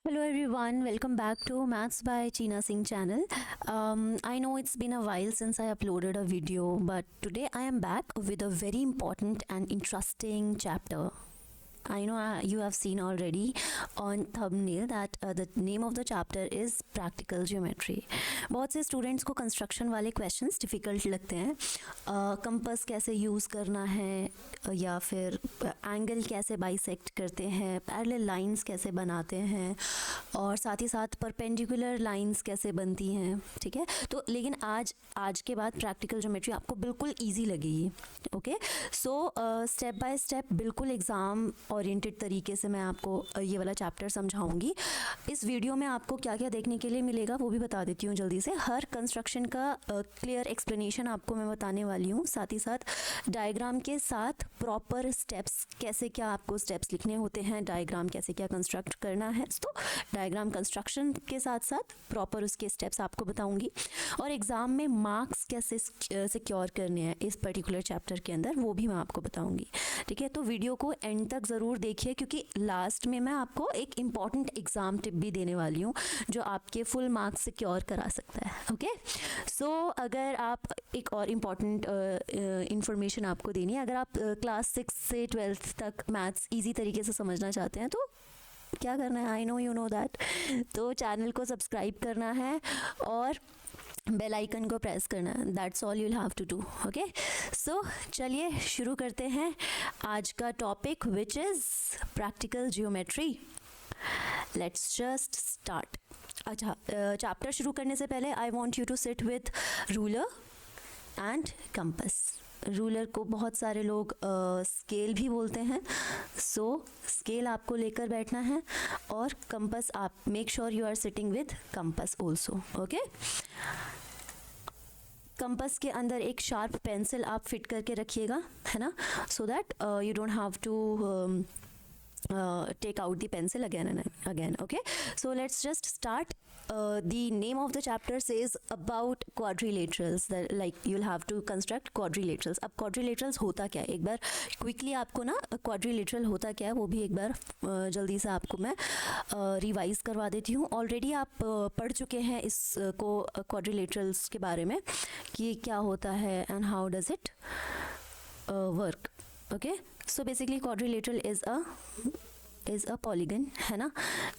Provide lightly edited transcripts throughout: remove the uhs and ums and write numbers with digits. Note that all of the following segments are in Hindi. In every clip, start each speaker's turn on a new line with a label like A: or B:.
A: Hello everyone, welcome back to Maths by Cheena Singh channel. I know it's been a while since I uploaded a video, but today I am back with a very important and interesting chapter. I know you have seen already on thumbnail that the name of the chapter is practical geometry. बहुत से स्टूडेंट्स को कंस्ट्रक्शन वाले क्वेश्चंस डिफ़िकल्ट लगते हैं. कंपास कैसे यूज़ करना है या फिर एंगल कैसे बाइसेक्ट करते हैं, पैरेलल लाइंस कैसे बनाते हैं और साथ ही साथ परपेंडिकुलर लाइंस कैसे बनती हैं. ठीक है, तो लेकिन आज के बाद प्रैक्टिकल ज्योमेट्री आपको बिल्कुल ईजी लगेगी. Okay, so step by step बिल्कुल एग्ज़ाम ओरिएंटेड तरीके से मैं आपको ये वाला चैप्टर समझाऊंगी. इस वीडियो में आपको क्या क्या देखने के लिए मिलेगा वो भी बता देती हूँ जल्दी से. हर कंस्ट्रक्शन का क्लियर एक्सप्लेनेशन आपको मैं बताने वाली हूँ, साथ ही साथ डायग्राम के साथ प्रॉपर स्टेप्स, कैसे क्या आपको स्टेप्स लिखने होते हैं, डायग्राम कैसे क्या कंस्ट्रक्ट करना है. तो डायग्राम कंस्ट्रक्शन के साथ साथ प्रॉपर उसके स्टेप्स आपको बताऊंगी और एग्ज़ाम में मार्क्स कैसे सिक्योर करने हैं इस पर्टिकुलर चैप्टर के अंदर वो भी मैं आपको बताऊंगी. ठीक है, तो वीडियो को एंड तक ज़रूर देखिए क्योंकि लास्ट में मैं आपको एक इम्पॉर्टेंट एग्ज़ाम टिप भी देने वाली हूँ जो आपके फुल मार्क्स सिक्योर करा सकता है. ओके, सो अगर आप एक और इम्पॉर्टेंट इंफॉर्मेशन आपको देनी है, अगर आप क्लास 6 से 12th तक मैथ्स ईजी तरीके से समझना चाहते हैं तो क्या करना है, I know you know that, तो चैनल को सब्सक्राइब करना है और बेल आइकन को प्रेस करना है. That's all you will have to do. Okay, so चलिए शुरू करते हैं आज का topic which is practical geometry. Let's just start. अच्छा, चैप्टर शुरू करने से पहले I want you to sit with ruler and compass. Ruler को बहुत सारे लोग स्केल भी बोलते हैं, सो स्केल आपको लेकर बैठना है और कंपास आप make sure you are sitting with compass also. Okay, compass के अंदर एक शार्प पेंसिल आप फिट करके रखिएगा, है ना, so that you don't have to take out the pencil again and again. Okay, so let's just start. The name of the chapter says about quadrilaterals, that like you'll have to construct quadrilaterals. अब quadrilaterals होता क्या है, एक बार क्विकली आपको ना quadrilateral होता क्या है वो भी एक बार जल्दी से आपको मैं रिवाइज करवा देती हूँ. ऑलरेडी आप पढ़ चुके हैं इसको quadrilaterals के बारे में कि क्या होता है and how does it work. Okay, so basically quadrilateral is a polygon, है ना.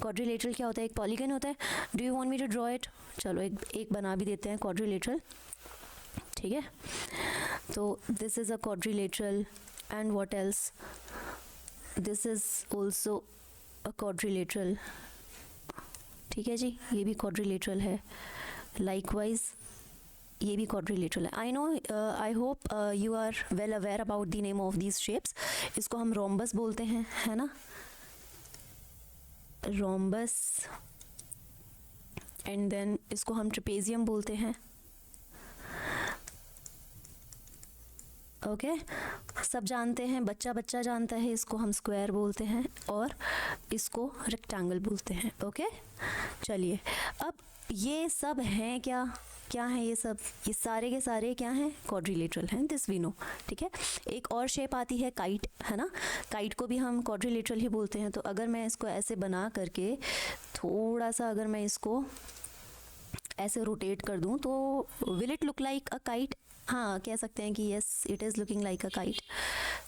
A: क्वाड्रिलेटरल क्या होता है, एक पॉलीगन होता है. Do you want me to draw it? चलो एक बना भी देते हैं क्वाड्रिलेटरल. ठीक है, तो this is a quadrilateral and what else, this is also a quadrilateral. ठीक है जी, ये भी क्वाड्रिलेटरल है. लाइकवाइज ये भी क्वाड्रिलेटरल है. I know, I hope you are well aware about the name of these shapes. इसको हम रोम्बस बोलते हैं, है ना, रोम्बस. एंड देन इसको हम ट्रेपेजियम बोलते हैं. ओके, सब जानते हैं, बच्चा जानता है, इसको हम स्क्वायर बोलते हैं और इसको रेक्टेंगल बोलते हैं. ओके, चलिए, अब ये सब हैं क्या है ये सब, ये सारे के सारे क्या हैं, क्वाड्रिलेटरल हैं, दिस वी नो. ठीक है, एक और शेप आती है काइट, है ना. काइट को भी हम क्वाड्रिलेटरल ही बोलते हैं. तो अगर मैं इसको ऐसे बना करके थोड़ा सा अगर मैं इसको ऐसे रोटेट कर दूं तो will it look like a kite. हाँ, कह सकते हैं कि yes it is looking like a kite.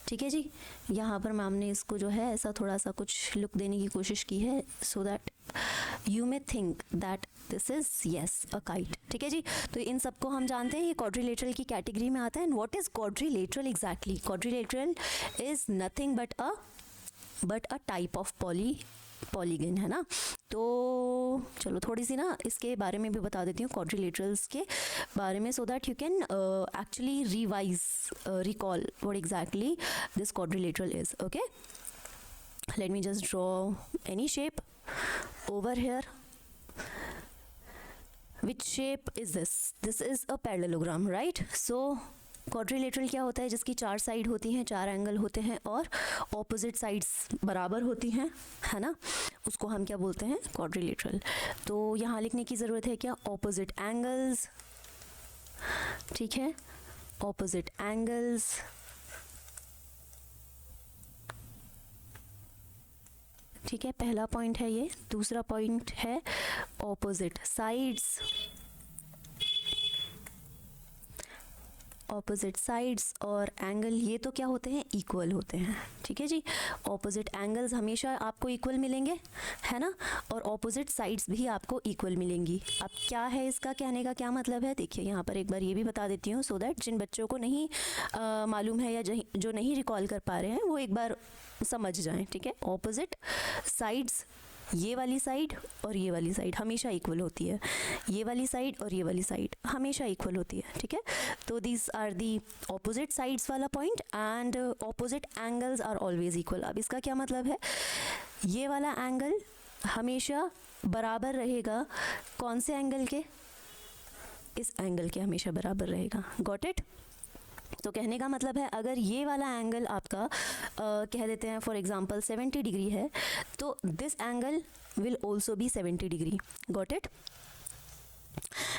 A: ठीक है जी, यहाँ पर मैम ने इसको जो है ऐसा थोड़ा सा कुछ लुक देने की कोशिश की है so that you may think that this is yes a kite. ठीक है जी, तो इन सबको हम जानते हैं ये क्वाड्रिलेटरल की कैटेगरी में आता है. And what is quadrilateral exactly? Quadrilateral is nothing but a type of polygon, है ना. तो चलो थोड़ी सी ना इसके बारे में भी बता देती हूँ, क्वाड्रिलेटरल्स के बारे में, सो that you can actually recall what exactly this quadrilateral is. Okay, late me just draw any shape over here. Which shape is this? This is a parallelogram, right. So quadrilateral क्या होता है, जिसकी 4 साइड होती हैं, 4 एंगल होते हैं और ऑपोजिट साइड्स बराबर होती हैं, है ना, उसको हम क्या बोलते हैं, क्वाड्रिलेटरल. तो यहाँ लिखने की ज़रूरत है क्या, ऑपोजिट एंगल्स. ठीक है, ऑपोजिट एंगल्स. ठीक है, पहला पॉइंट है ये। दूसरा पॉइंट है ऑपोजिट साइड्स। ऑपोजिट साइड्स और एंगल ये तो क्या होते हैं, इक्वल होते हैं। ठीक है जी, ऑपोजिट एंगल्स हमेशा आपको इक्वल मिलेंगे, है ना, और ऑपोजिट साइड्स भी आपको इक्वल मिलेंगी। अब क्या है इसका कहने का क्या मतलब है, देखिए यहाँ पर एक बार ये भी बता देती हूँ, सो दैट जिन बच्चों को नहीं मालूम है या जो नहीं रिकॉल कर पा रहे हैं वो एक बार समझ जाएं। ठीक है, ऑपोजिट साइड्स, ये वाली साइड और ये वाली साइड हमेशा इक्वल होती है, ये वाली साइड और ये वाली साइड हमेशा इक्वल होती है। ठीक है, तो these are the opposite sides वाला point and opposite angles are always equal. अब इसका क्या मतलब है, ये वाला एंगल हमेशा बराबर रहेगा कौन से एंगल के, इस एंगल के हमेशा बराबर रहेगा। Got it. तो कहने का मतलब है अगर ये वाला एंगल आपका कह देते हैं फॉर एग्जांपल 70 डिग्री है, तो this angle will also be 70 degree. Got it.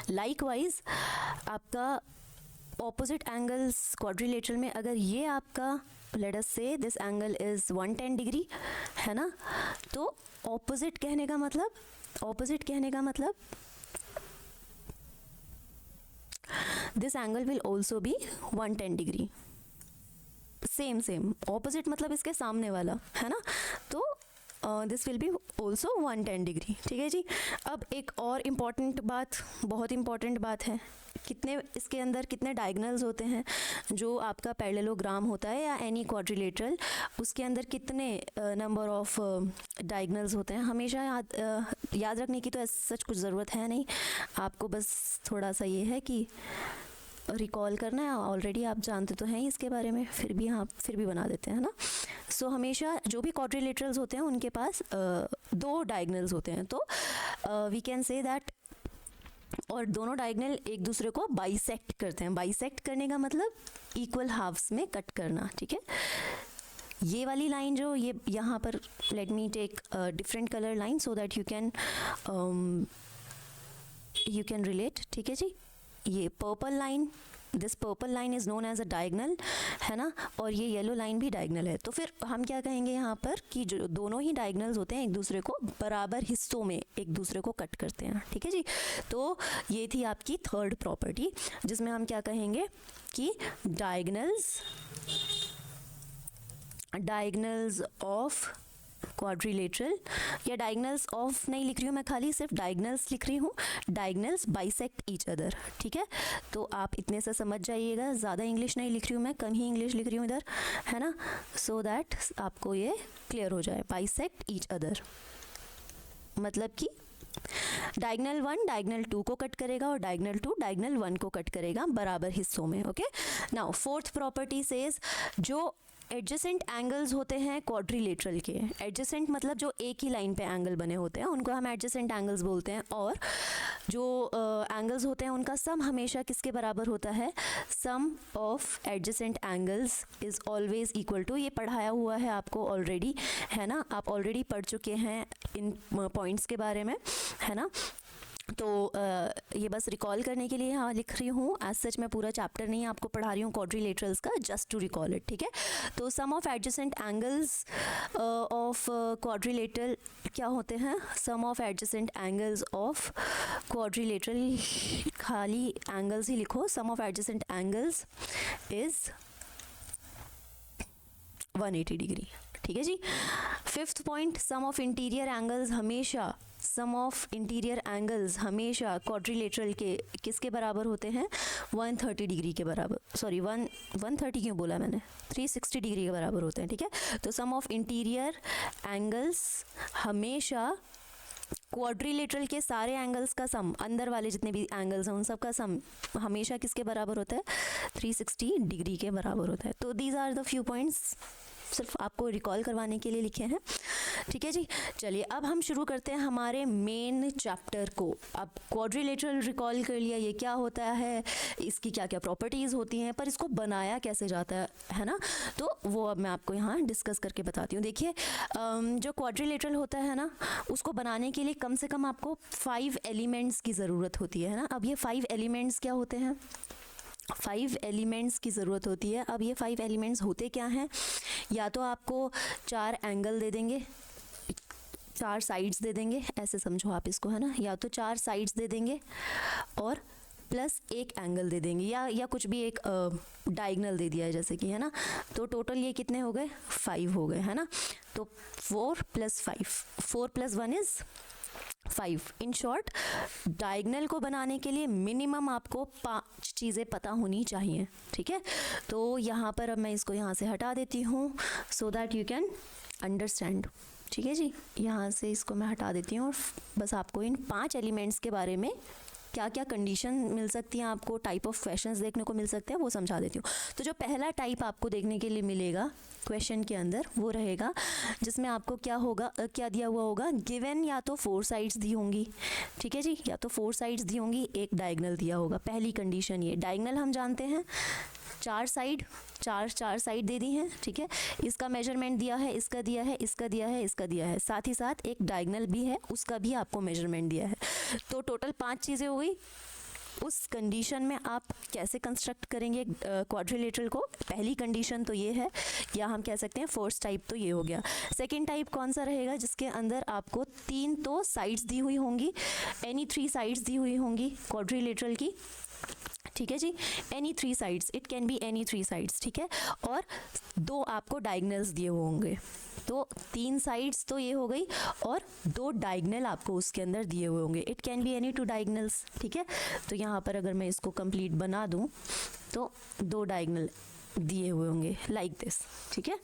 A: Likewise आपका ऑपोजिट एंगल्स क्वाड्रिलेटरल में अगर ये आपका लेट अस से दिस एंगल इज 110 डिग्री है ना, तो ऑपोजिट कहने का मतलब this angle will also be 110 degree. Same opposite मतलब इसके सामने वाला, है ना, तो this will be also 110 degree. ठीक है जी। अब एक और इम्पॉर्टेंट बात, बहुत इम्पॉर्टेंट बात है, कितने इसके अंदर कितने डायगनल्स होते हैं, जो आपका पैरेललोग्राम होता है या एनी क्वाड्रिलेटरल, उसके अंदर कितने नंबर ऑफ डायगनल्स होते हैं, हमेशा याद रखने की तो सच कुछ ज़रूरत है नहीं, आपको बस थोड़ा सा ये है कि रिकॉल करना है। ऑलरेडी आप जानते तो हैं इसके बारे में, फिर भी बना देते हैं ना। सो हमेशा जो भी क्वाड्रिलेटरल्स होते हैं उनके पास 2 डायगनल्स होते हैं, तो वी कैन से दैट, और दोनों डायगनल एक दूसरे को बाइसेक्ट करते हैं। बाइसेक्ट करने का मतलब इक्वल हाफ्स में कट करना। ठीक है, ये वाली लाइन जो ये यहाँ पर, let me take different colour line so that you can relate. ठीक है जी, ये purple line, this purple line is known as a diagonal, है ना, और ये येलो लाइन भी डायगनल है। तो फिर हम क्या कहेंगे यहाँ पर कि जो दोनों ही डायगनल्स होते हैं एक दूसरे को बराबर हिस्सों में एक दूसरे को कट करते हैं। ठीक है जी, तो ये थी आपकी थर्ड प्रॉपर्टी, जिसमें हम क्या कहेंगे कि डायगनल्स ऑफ क्वाड्रिलेटरल, या डायगनल्स ऑफ नहीं लिख रही हूँ मैं, खाली सिर्फ डायगनल्स लिख रही हूँ, डायगनल्स बाइसेक्ट ईच अदर। ठीक है, तो आप इतने से समझ जाइएगा, ज़्यादा इंग्लिश नहीं लिख रही हूँ मैं, कम ही इंग्लिश लिख रही हूँ इधर, है ना, सो दैट आपको ये क्लियर हो जाए। बाइसेक्ट ईच अदर मतलब कि डायगनल 1 डायगनल 2 को कट करेगा और डायगनल 2 डायगनल 1 को कट करेगा बराबर हिस्सों में। Okay, now fourth property says, जो एडजेसेंट एंगल्स होते हैं क्वाड्रिलेटरल के, एडजेसेंट मतलब जो एक ही लाइन पे एंगल बने होते हैं उनको हम एडजेसेंट एंगल्स बोलते हैं, और जो एंगल्स होते हैं उनका सम हमेशा किसके बराबर होता है, sum of adjacent angles is always equal to, ये पढ़ाया हुआ है आपको ऑलरेडी, है ना, आप ऑलरेडी पढ़ चुके हैं इन पॉइंट्स के बारे में, है ना। तो ये बस रिकॉल करने के लिए हाँ लिख रही हूँ, एज सच मैं पूरा चैप्टर नहीं आपको पढ़ा रही हूँ क्वाड्रिलेटरल्स का, जस्ट टू रिकॉल इट। ठीक है, तो sum of adjacent angles of quadrilateral क्या होते हैं, sum of adjacent angles of quadrilateral, खाली एंगल्स ही लिखो, sum of adjacent angles is 180 degree. ठीक है जी। Fifth point, sum of interior angles हमेशा, सम ऑफ इंटीरियर एंगल्स हमेशा क्वाड्रिलेटरल के किसके बराबर होते हैं, 130 डिग्री के बराबर, सॉरी 130 क्यों बोला मैंने, 360 डिग्री के बराबर होते हैं। ठीक है, तो सम ऑफ इंटीरियर एंगल्स हमेशा क्वाड्रिलेटरल के सारे एंगल्स का सम, अंदर वाले जितने भी एंगल्स हैं उन सब का सम हमेशा किसके बराबर होता है, 360 डिग्री के बराबर होता है। तो these are the few points, सिर्फ आपको रिकॉल करवाने के लिए लिखे हैं। ठीक है जी, चलिए अब हम शुरू करते हैं हमारे मेन चैप्टर को। अब क्वाड्रिलेटरल रिकॉल कर लिया, ये क्या होता है, इसकी क्या क्या प्रॉपर्टीज़ होती हैं, पर इसको बनाया कैसे जाता है ना, तो वो अब मैं आपको यहाँ डिस्कस करके बताती हूँ। देखिए जो क्वाड्रिलेटरल होता है ना, उसको बनाने के लिए कम से कम आपको 5 एलिमेंट्स की ज़रूरत होती है ना। अब ये 5 एलिमेंट्स क्या होते हैं, 5 एलिमेंट्स की ज़रूरत होती है। अब ये 5 एलिमेंट्स होते क्या हैं, या तो आपको 4 एंगल दे देंगे, 4 साइड्स दे देंगे, ऐसे समझो आप इसको, है ना, या तो 4 साइड्स दे देंगे और प्लस एक एंगल दे देंगे, या कुछ भी एक डायगनल दे दिया है जैसे कि, है ना। तो टोटल ये कितने हो गए, 5 हो गए, है ना। तो 4 + 5, 4 + 1 इज 5। इन शॉर्ट, डायगनल को बनाने के लिए मिनिमम आपको 5 चीज़ें पता होनी चाहिए, ठीक है। तो यहाँ पर अब मैं इसको यहाँ से हटा देती हूँ सो दैट यू कैन अंडरस्टैंड, ठीक है जी। यहाँ से इसको मैं हटा देती हूँ और बस आपको इन 5 एलिमेंट्स के बारे में क्या क्या कंडीशन मिल सकती हैं, आपको टाइप ऑफ क्वेश्चंस देखने को मिल सकते हैं, वो समझा देती हूँ। तो जो पहला टाइप आपको देखने के लिए मिलेगा क्वेश्चन के अंदर, वो रहेगा जिसमें आपको क्या होगा, क्या दिया हुआ होगा, गिवन या तो 4 साइड्स दी होंगी, ठीक है जी, या तो 4 साइड्स दी होंगी, एक डायगनल दिया होगा। पहली कंडीशन ये, डायगनल हम जानते हैं 4 साइड, चार साइड दे दी हैं, ठीक है। इसका मेजरमेंट दिया है, इसका दिया है, इसका दिया है, इसका दिया है, साथ ही साथ एक डायगनल भी है, उसका भी आपको मेजरमेंट दिया है। तो टोटल 5 चीज़ें हो गई। उस कंडीशन में आप कैसे कंस्ट्रक्ट करेंगे क्वाड्रिलेटरल को, पहली कंडीशन तो ये है, या हम कह सकते हैं फर्स्ट टाइप तो ये हो गया। सेकंड टाइप कौन सा रहेगा, जिसके अंदर आपको 3 तो साइड्स दी हुई होंगी, एनी 3 साइड्स दी हुई होंगी क्वाड्रिलेटरल की, ठीक है जी, any 3 sides, it can be any 3 sides, ठीक है। और 2 आपको डायगनल्स दिए हुए होंगे, तो 3 साइड्स तो ये हो गई, और 2 डायगनल आपको उसके अंदर दिए हुए होंगे, it can be any 2 diagonals, ठीक है। तो यहाँ पर अगर मैं इसको कंप्लीट बना दूँ तो 2 डायगनल दिए हुए होंगे लाइक दिस, ठीक है।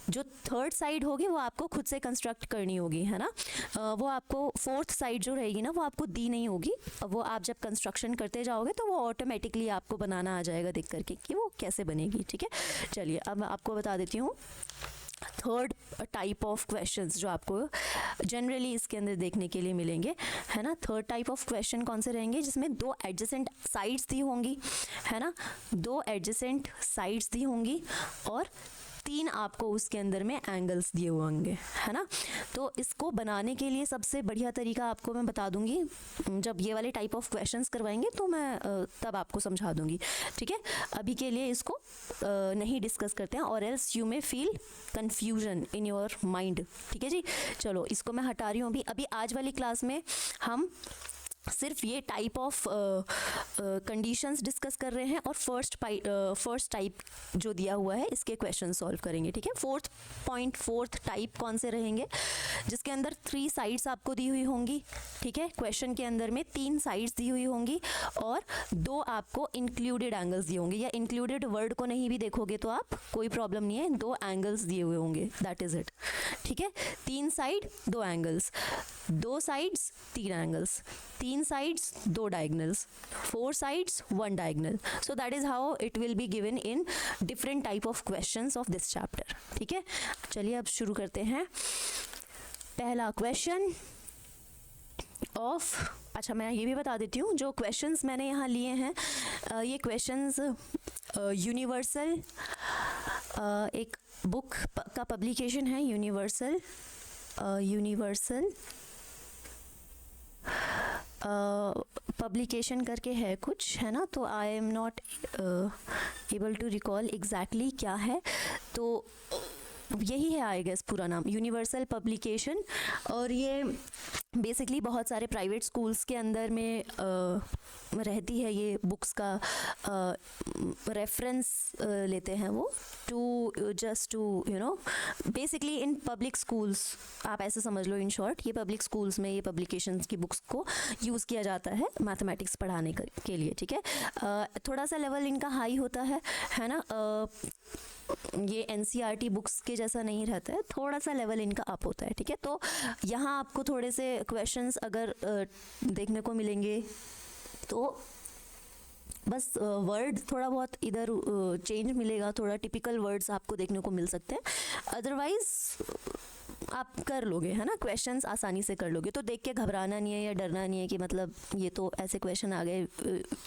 A: जो थर्ड साइड होगी वो आपको खुद से कंस्ट्रक्ट करनी होगी, है ना। वो आपको फोर्थ साइड जो रहेगी ना, वो आपको दी नहीं होगी, वो आप जब कंस्ट्रक्शन करते जाओगे तो वो ऑटोमेटिकली आपको बनाना आ जाएगा देख करके कि वो कैसे बनेगी, ठीक है। चलिए अब मैं आपको बता देती हूँ थर्ड टाइप ऑफ क्वेश्चंस जो आपको जनरली इसके अंदर देखने के लिए मिलेंगे, है ना। थर्ड टाइप ऑफ क्वेश्चन कौन से रहेंगे, जिसमें 2 एडजेसेंट साइड्स दी होंगी, है ना, 2 एडजेसेंट साइड्स दी होंगी और 3 आपको उसके अंदर में एंगल्स दिए हुए होंगे, है ना। तो इसको बनाने के लिए सबसे बढ़िया तरीका आपको मैं बता दूंगी, जब ये वाले टाइप ऑफ क्वेश्चंस करवाएंगे तो मैं तब आपको समझा दूंगी, ठीक है। अभी के लिए इसको नहीं डिस्कस करते हैं, और else you may feel confusion in your mind, ठीक है जी। चलो इसको मैं हटा रही हूँ। अभी आज वाली क्लास में हम सिर्फ ये टाइप ऑफ कंडीशंस डिस्कस कर रहे हैं और फर्स्ट टाइप जो दिया हुआ है इसके क्वेश्चन सॉल्व करेंगे, ठीक है। फोर्थ टाइप कौन से रहेंगे, जिसके अंदर 3 साइड्स आपको दी हुई होंगी, ठीक है। क्वेश्चन के अंदर में 3 साइड्स दी हुई होंगी और 2 आपको इंक्लूडेड एंगल्स दिए होंगे, या इंक्लूडेड वर्ड को नहीं भी देखोगे तो आप कोई प्रॉब्लम नहीं है, 2 एंगल्स दिए हुए होंगे, दैट इज इट, ठीक है। 3 side 2 angles, 2 sides 3 angles, 3 sides 2 diagonals, 4 sides 1 diagonal. So that is how it will be given in different type of questions of this chapter, ठीक है। चलिए अब शुरू करते हैं। पहला क्वेश्चन ऑफ, अच्छा मैं ये भी बता देती हूँ, जो क्वेश्चंस मैंने यहाँ लिए हैं ये क्वेश्चंस यूनिवर्सल एक बुक का पब्लिकेशन है, यूनिवर्सल पब्लिकेशन करके है कुछ, है ना। तो I am not able to recall exactly क्या है, तो यही है आई गेस पूरा नाम, यूनिवर्सल पब्लिकेशन। और ये बेसिकली बहुत सारे प्राइवेट स्कूल्स के अंदर में रहती है, ये बुक्स का रेफरेंस लेते हैं वो, to just to you know basically in public schools, आप ऐसे समझ लो इन शॉर्ट, ये पब्लिक स्कूल्स में ये पब्लिकेशंस की बुक्स को यूज़ किया जाता है मैथमेटिक्स पढ़ाने के लिए, ठीक है। थोड़ा सा लेवल इनका हाई होता है ना। ये NCERT बुक्स के जैसा नहीं रहता है, थोड़ा सा लेवल इनका अप होता है, ठीक है। तो यहाँ आपको थोड़े से क्वेश्चंस अगर देखने को मिलेंगे तो बस वर्ड थोड़ा बहुत इधर चेंज मिलेगा, थोड़ा टिपिकल वर्ड्स आपको देखने को मिल सकते हैं, अदरवाइज आप कर लोगे, है ना, क्वेश्चंस आसानी से कर लोगे। तो देख के घबराना नहीं है या डरना नहीं है कि मतलब ये तो ऐसे क्वेश्चन आ गए,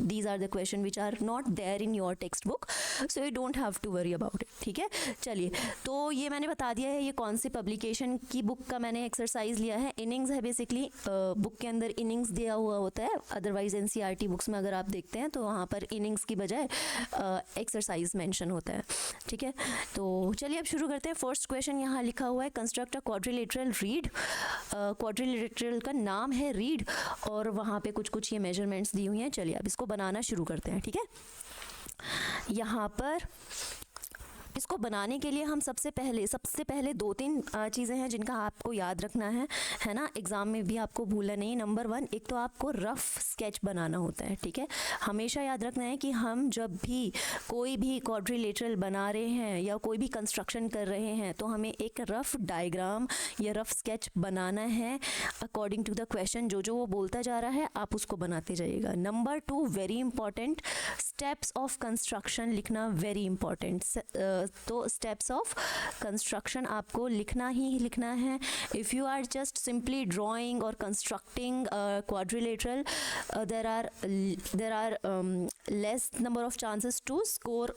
A: these are the question which are not there in your textbook, so you don't have to worry about it, ठीक है। चलिए तो ये मैंने बता दिया है ये कौन सी पब्लिकेशन की बुक का मैंने एक्सरसाइज लिया है। इनिंग्स है बेसिकली, बुक के अंदर इनिंग्स दिया हुआ होता है, अदरवाइज NCERT बुक्स में अगर आप देखते हैं तो वहाँ पर इनिंग्स की बजाय एक्सरसाइज मेंशन होता है, ठीक है। तो चलिए अब शुरू करते हैं। फर्स्ट क्वेश्चन यहाँ लिखा हुआ है, construct a quadrilateral read, quadrilateral का नाम है रीड, और वहाँ पे कुछ कुछ ये मेजरमेंट्स दी हुई हैं। चलिए अब इसको बनाना शुरू करते हैं, ठीक है। यहाँ पर इसको बनाने के लिए हम सबसे पहले 2-3 चीज़ें हैं जिनका आपको याद रखना है ना, एग्ज़ाम में भी आपको भूलना नहीं। नंबर 1, एक तो आपको रफ़ स्केच बनाना होता है, ठीक है। हमेशा याद रखना है कि हम जब भी कोई भी क्वाड्रिलेटरल बना रहे हैं या कोई भी कंस्ट्रक्शन कर रहे हैं तो हमें एक रफ़ डायग्राम या रफ़ स्केच बनाना है अकॉर्डिंग टू द क्वेश्चन। जो वो बोलता जा रहा है आप उसको बनाते जाइएगा। Number 2, very important, steps of construction लिखना वेरी इंपॉर्टेंट। तो स्टेप्स ऑफ कंस्ट्रक्शन आपको लिखना ही लिखना है। If you are just simply drawing और constructing quadrilateral, there are less number of chances to score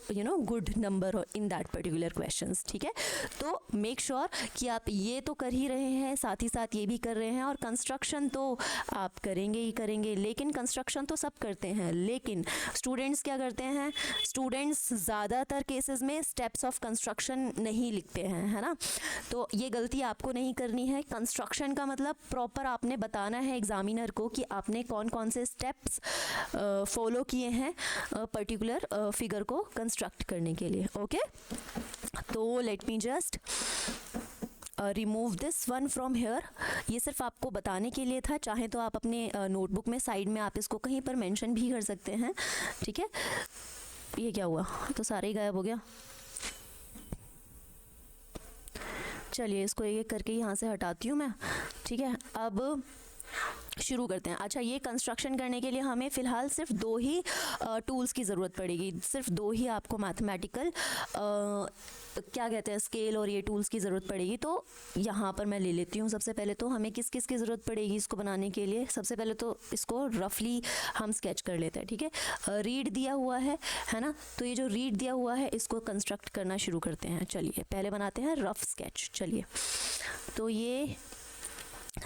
A: good number in that particular questions, ठीक है। तो मेक श्योर कि आप ये तो कर ही रहे हैं, साथ ही साथ ये भी कर रहे हैं। और कंस्ट्रक्शन तो आप करेंगे ही करेंगे, लेकिन कंस्ट्रक्शन तो सब करते हैं, लेकिन स्टूडेंट्स क्या करते हैं, स्टूडेंट्स ज़्यादातर केसेस में स्टेप्स ऑफ कंस्ट्रक्शन नहीं लिखते हैं, है ना। तो ये गलती आपको नहीं करनी है। कंस्ट्रक्शन का मतलब प्रॉपर आपने बताना है एग्जामिनर को कि आपने कौन कौन से स्टेप्स फॉलो किए हैं पर्टिकुलर फिगर को कंस्ट्रक्ट करने के लिए। ओके, तो late me just remove this one from here. ये सिर्फ आपको बताने के लिए था, चाहे तो आप अपने नोटबुक में साइड में आप इसको कहीं पर मेंशन भी कर सकते हैं, ठीक है। ये क्या हुआ, तो सारे ही गायब हो गया। चलिए इसको एक एक करके यहाँ से हटाती हूँ मैं, ठीक है। अब शुरू करते हैं। अच्छा, ये कंस्ट्रक्शन करने के लिए हमें फ़िलहाल सिर्फ 2 ही टूल्स की ज़रूरत पड़ेगी, सिर्फ 2 ही आपको मैथमेटिकल क्या कहते हैं स्केल और ये टूल्स की ज़रूरत पड़ेगी। तो यहाँ पर मैं ले लेती हूँ। सबसे पहले तो हमें किस किस की ज़रूरत पड़ेगी इसको बनाने के लिए। सबसे पहले तो इसको रफली हम स्केच कर लेते हैं, ठीक है। रीड दिया हुआ है ना, तो ये जो रीड दिया हुआ है इसको कंस्ट्रक्ट करना शुरू करते हैं। चलिए पहले बनाते हैं रफ स्केच। चलिए, तो ये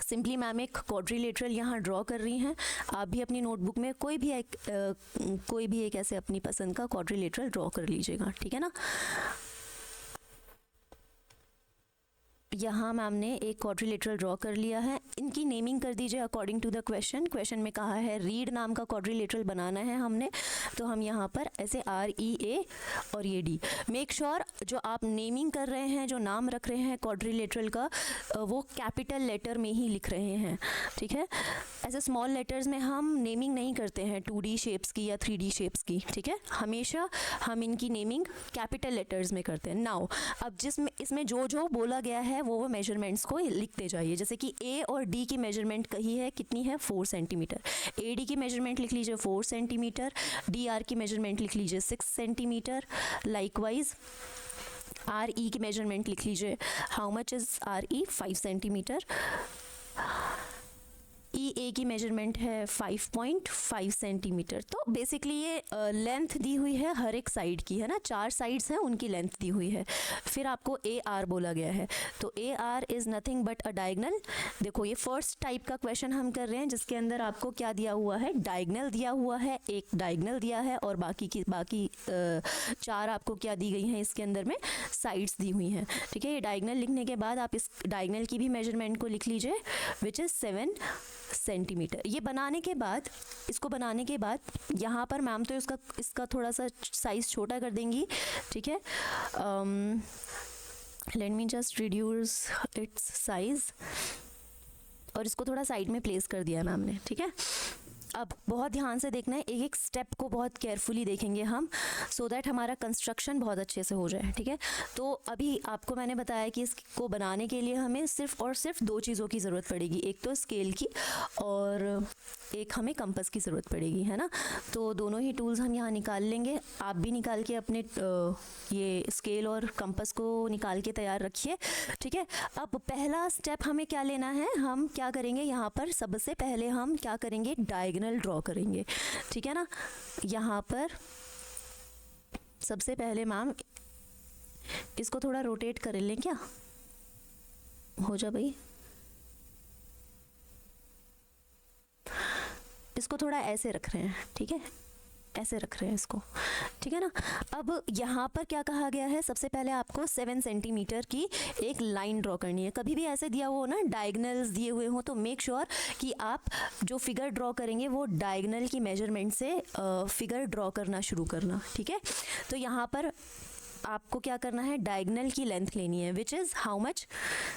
A: सिंपली मैम एक क्वाड्रिलेटरल यहाँ ड्रॉ कर रही हैं। आप भी अपनी नोटबुक में कोई भी एक ऐसे अपनी पसंद का क्वाड्रिलेटरल ड्रॉ कर लीजिएगा, ठीक है ना। यहाँ मैम ने एक क्वाड्रिलेटरल ड्रॉ कर लिया है। इनकी नेमिंग कर दीजिए according to the question. Question में कहा है रीड नाम का क्वाड्रिलेटरल बनाना है हमने, तो हम यहाँ पर ऐसे REA और ये D। मेक श्योर जो आप नेमिंग कर रहे हैं, जो नाम रख रहे हैं क्वाड्रिलेटरल का, वो कैपिटल लेटर में ही लिख रहे हैं, ठीक है। ऐसे स्मॉल लेटर्स में हम नेमिंग नहीं करते हैं 2D शेप्स की या 3D शेप्स की, ठीक है। हमेशा हम इनकी नेमिंग कैपिटल लेटर्स में करते हैं। नाउ अब इसमें जो बोला गया है वो मेजरमेंट्स को लिखते जाइए। जैसे कि A और D की मेजरमेंट कही है, कितनी है 4 सेंटीमीटर। AD की मेजरमेंट लिख लीजिए 4 सेंटीमीटर, DR की मेजरमेंट लिख लीजिए 6 सेंटीमीटर। लाइकवाइज RE की मेजरमेंट लिख लीजिए, how much is RE 5 centimetre. EA की मेजरमेंट है 5.5 सेंटीमीटर। तो बेसिकली ये लेंथ दी हुई है हर एक साइड की, है ना, 4 साइड्स हैं उनकी लेंथ दी हुई है। फिर आपको AR बोला गया है, तो AR is nothing but a diagonal. देखो ये फर्स्ट टाइप का क्वेश्चन हम कर रहे हैं जिसके अंदर आपको क्या दिया हुआ है, डायगनल दिया हुआ है, एक डायगनल दिया है और बाकी 4 आपको क्या दी गई हैं, इसके अंदर में साइड्स दी हुई हैं, ठीक है। ये डायगनल लिखने के बाद आप इस डायगनल की भी मेजरमेंट को लिख लीजिए विच इज़ 7 सेंटीमीटर। ये इसको बनाने के बाद यहाँ पर मैम तो इसका थोड़ा सा साइज़ छोटा कर देंगी, ठीक है। Let me just reduce its size, और इसको थोड़ा साइड में प्लेस कर दिया मैम ने, ठीक है। अब बहुत ध्यान से देखना है, एक एक स्टेप को बहुत केयरफुली देखेंगे हम, सो दैट हमारा कंस्ट्रक्शन बहुत अच्छे से हो जाए, ठीक है। तो अभी आपको मैंने बताया कि इसको बनाने के लिए हमें सिर्फ और सिर्फ 2 चीज़ों की ज़रूरत पड़ेगी, एक तो स्केल की और एक हमें कंपास की ज़रूरत पड़ेगी, है ना। तो दोनों ही टूल्स हम यहाँ निकाल लेंगे। आप भी निकाल के अपने ये स्केल और कंपास को निकाल के तैयार रखिए, ठीक है। अब पहला स्टेप हमें क्या लेना है, हम क्या करेंगे यहाँ पर सबसे पहले हम क्या करेंगे, डायगोनल ड्रॉ करेंगे, ठीक है ना। यहाँ पर सबसे पहले मैम इसको थोड़ा रोटेट कर लें, क्या हो जा भाई, इसको थोड़ा ऐसे रख रहे हैं, ठीक है। ऐसे रख रहे हैं इसको, ठीक है ना। अब यहाँ पर क्या कहा गया है, सबसे पहले आपको 7 सेंटीमीटर की एक लाइन ड्रॉ करनी है। कभी भी ऐसे दिया हुआ हो ना, डायगनल्स दिए हुए हो, तो मेक श्योर कि आप जो फिगर ड्रॉ करेंगे वो डायगनल की मेजरमेंट से फिगर ड्रॉ करना शुरू करना, ठीक है। तो यहाँ पर आपको क्या करना है, डायगनल की लेंथ लेनी है, which is how much,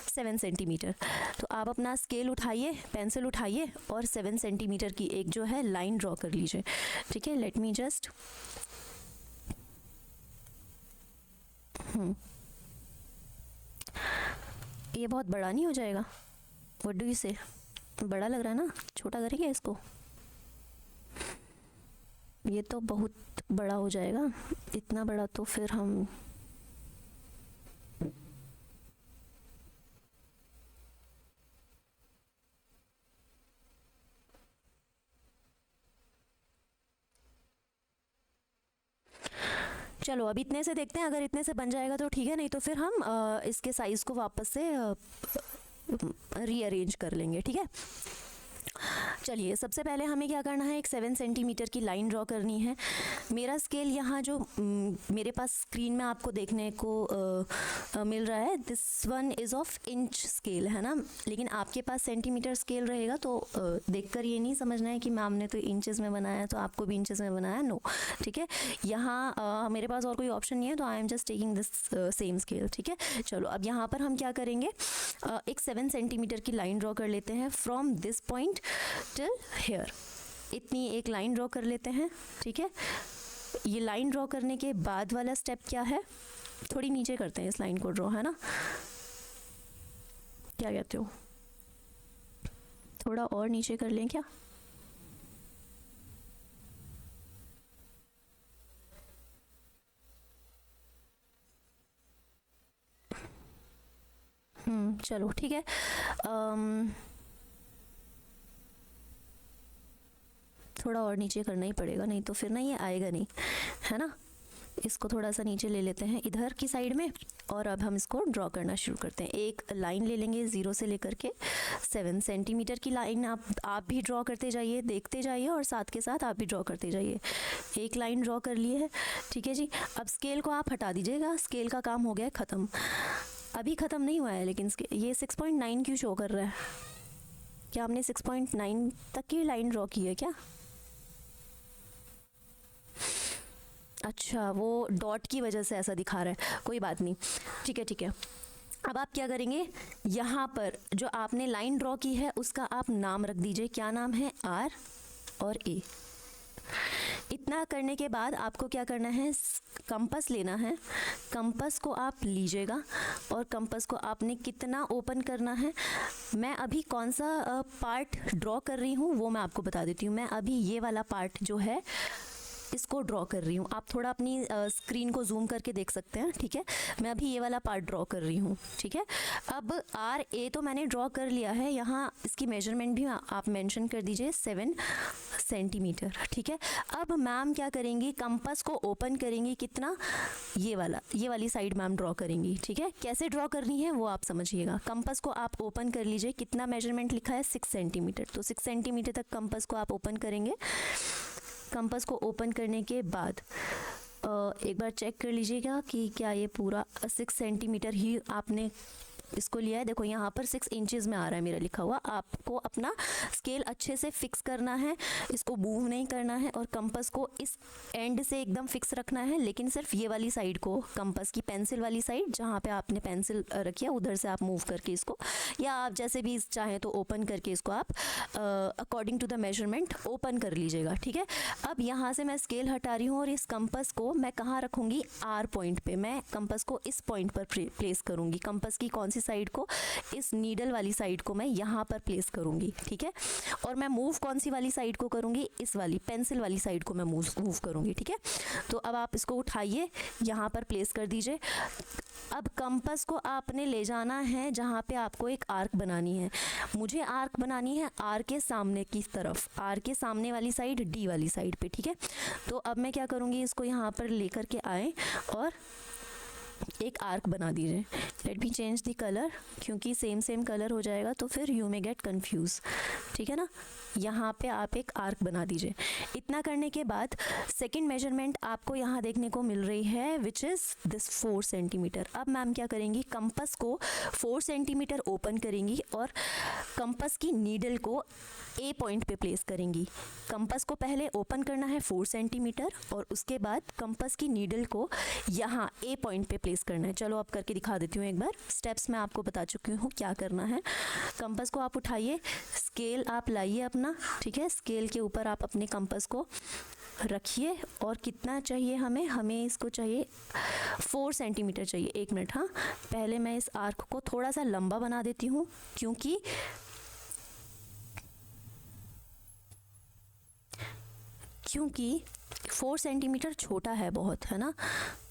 A: 7 centimetre. तो आप अपना स्केल उठाइए, पेंसिल उठाइए और 7 सेंटीमीटर की एक जो है लाइन ड्रॉ कर लीजिए, ठीक है। लेट मी जस्ट ये बहुत बड़ा नहीं हो जाएगा, व्हाट डू यू से, बड़ा लग रहा है ना, छोटा करेंगे इसको, ये तो बहुत बड़ा हो जाएगा, इतना बड़ा तो फिर हम चलो अब इतने से देखते हैं, अगर इतने से बन जाएगा तो ठीक है, नहीं तो फिर हम इसके साइज़ को वापस से रीअरेंज कर लेंगे, ठीक है। चलिए सबसे पहले हमें क्या करना है, एक 7 सेंटीमीटर की लाइन ड्रॉ करनी है। मेरा स्केल यहाँ जो मेरे पास स्क्रीन में आपको देखने को मिल रहा है, this one is of inch scale, है ना, लेकिन आपके पास सेंटीमीटर स्केल रहेगा, तो देखकर ये नहीं समझना है कि मैम ने तो इंचेस में बनाया है तो आपको भी इंचेस में बनाया, नो, ठीक है। यहाँ मेरे पास और कोई ऑप्शन नहीं है, तो I am just taking this same scale, ठीक है। चलो अब यहाँ पर हम क्या करेंगे, एक 7 सेंटीमीटर की लाइन ड्रॉ कर लेते हैं from this point till here, इतनी एक लाइन ड्रॉ कर लेते हैं, ठीक है। ये लाइन ड्रॉ करने के बाद वाला स्टेप क्या है, थोड़ी नीचे करते हैं इस लाइन को ड्रॉ, है ना, क्या कहते हो, थोड़ा और नीचे कर लें क्या, चलो ठीक है। थोड़ा और नीचे करना ही पड़ेगा, नहीं तो फिर ना ये आएगा नहीं, है ना। इसको थोड़ा सा नीचे ले लेते हैं इधर की साइड में, और अब हम इसको ड्रॉ करना शुरू करते हैं। एक लाइन ले लेंगे 0 से लेकर के 7 सेंटीमीटर की लाइन, आप भी ड्रॉ करते जाइए, देखते जाइए और साथ के साथ आप भी ड्रॉ करते जाइए। एक लाइन ड्रॉ कर लिए है, ठीक है जी। अब स्केल को आप हटा दीजिएगा, स्केल का काम हो गया ख़त्म। अभी ख़त्म नहीं हुआ है, लेकिन ये 6.9 क्यों शो कर रहा है, क्या हमने 6.9 तक की लाइन ड्रॉ की है क्या, अच्छा वो डॉट की वजह से ऐसा दिखा रहा है, कोई बात नहीं, ठीक है ठीक है। अब आप क्या करेंगे, यहाँ पर जो आपने लाइन ड्रॉ की है उसका आप नाम रख दीजिए, क्या नाम है, आर और ए। इतना करने के बाद आपको क्या करना है, कंपास लेना है, कंपास को आप लीजिएगा और कंपास को आपने कितना ओपन करना है, मैं अभी कौन सा पार्ट ड्रॉ कर रही हूँ वो मैं आपको बता देती हूँ। मैं अभी ये वाला पार्ट जो है इसको ड्रॉ कर रही हूँ, आप थोड़ा अपनी स्क्रीन को जूम करके देख सकते हैं, ठीक है। मैं अभी ये वाला पार्ट ड्रॉ कर रही हूँ, ठीक है। अब आर ए तो मैंने ड्रॉ कर लिया है, यहाँ इसकी मेजरमेंट भी आप मेंशन कर दीजिए 7 सेंटीमीटर, ठीक है। अब मैम क्या करेंगी, कंपास को ओपन करेंगी, कितना, ये वाली साइड मैम ड्रॉ करेंगी, ठीक है। कैसे ड्रॉ करनी है वो आप समझिएगा। कंपास को आप ओपन कर लीजिए, कितना मेजरमेंट लिखा है 6 सेंटीमीटर, तो 6 सेंटीमीटर तक कंपास को आप ओपन करेंगे। कंपास को ओपन करने के बाद एक बार चेक कर लीजिएगा कि क्या ये पूरा 6 सेंटीमीटर ही आपने इसको लिया है। देखो यहाँ पर 6 इंचेस में आ रहा है मेरा लिखा हुआ, आपको अपना स्केल अच्छे से फिक्स करना है, इसको मूव नहीं करना है और कंपास को इस एंड से एकदम फिक्स रखना है, लेकिन सिर्फ ये वाली साइड को, कंपास की पेंसिल वाली साइड जहाँ पे आपने पेंसिल रखी है उधर से आप मूव करके इसको, या आप जैसे भी चाहें तो ओपन करके इसको आप according to the measurement open कर लीजिएगा, ठीक है। अब यहाँ से मैं स्केल हटा रही हूँ और इस कंपास को मैं कहाँ रखूँगी, आर पॉइंट पे, मैं कंपास को इस पॉइंट पर प्लेस करूँगी। कंपास की कौन सी साइड को, इस नीडल वाली साइड को मैं यहाँ पर प्लेस करूँगी, ठीक है। और मैं मूव कौन सी वाली साइड को करूँगी, इस वाली पेंसिल वाली साइड को मैं मूव करूँगी, ठीक है। तो अब आप इसको उठाइए, यहाँ पर प्लेस कर दीजिए। अब कंपास को आपने ले जाना है जहाँ पे आपको एक आर्क बनानी है, मुझे आर्क बनानी है आर के सामने की तरफ, आर के सामने वाली साइड, डी वाली साइड पे, ठीक है। तो अब मैं क्या करूँगी, इसको यहाँ पर लेकर के आए और एक आर्क बना दीजिए। Let me change the colour, क्योंकि सेम कलर हो जाएगा तो फिर यू मे गेट कंफ्यूज, ठीक है ना। यहाँ पे आप एक आर्क बना दीजिए। इतना करने के बाद सेकंड मेजरमेंट आपको यहाँ देखने को मिल रही है, विच इज़ दिस 4 सेंटीमीटर। अब मैम क्या करेंगी, कंपास को 4 सेंटीमीटर ओपन करेंगी और कंपास की नीडल को ए पॉइंट पे प्लेस करेंगी। कंपास को पहले ओपन करना है 4 सेंटीमीटर और उसके बाद कंपास की नीडल को यहाँ ए पॉइंट पे प्लेस करना है। चलो अब करके दिखा देती हूँ एक बार। स्टेप्स मैं आपको बता चुकी हूँ क्या करना है। कंपास को आप उठाइए, स्केल आप लाइए अपना, ठीक है। स्केल के ऊपर आप अपने कंपास को रखिए और कितना चाहिए हमें इसको चाहिए 4 सेंटीमीटर चाहिए। 1 मिनट, हाँ। पहले मैं इस आर्क को थोड़ा सा लंबा बना देती हूँ, क्योंकि 4 सेंटीमीटर छोटा है बहुत, है ना।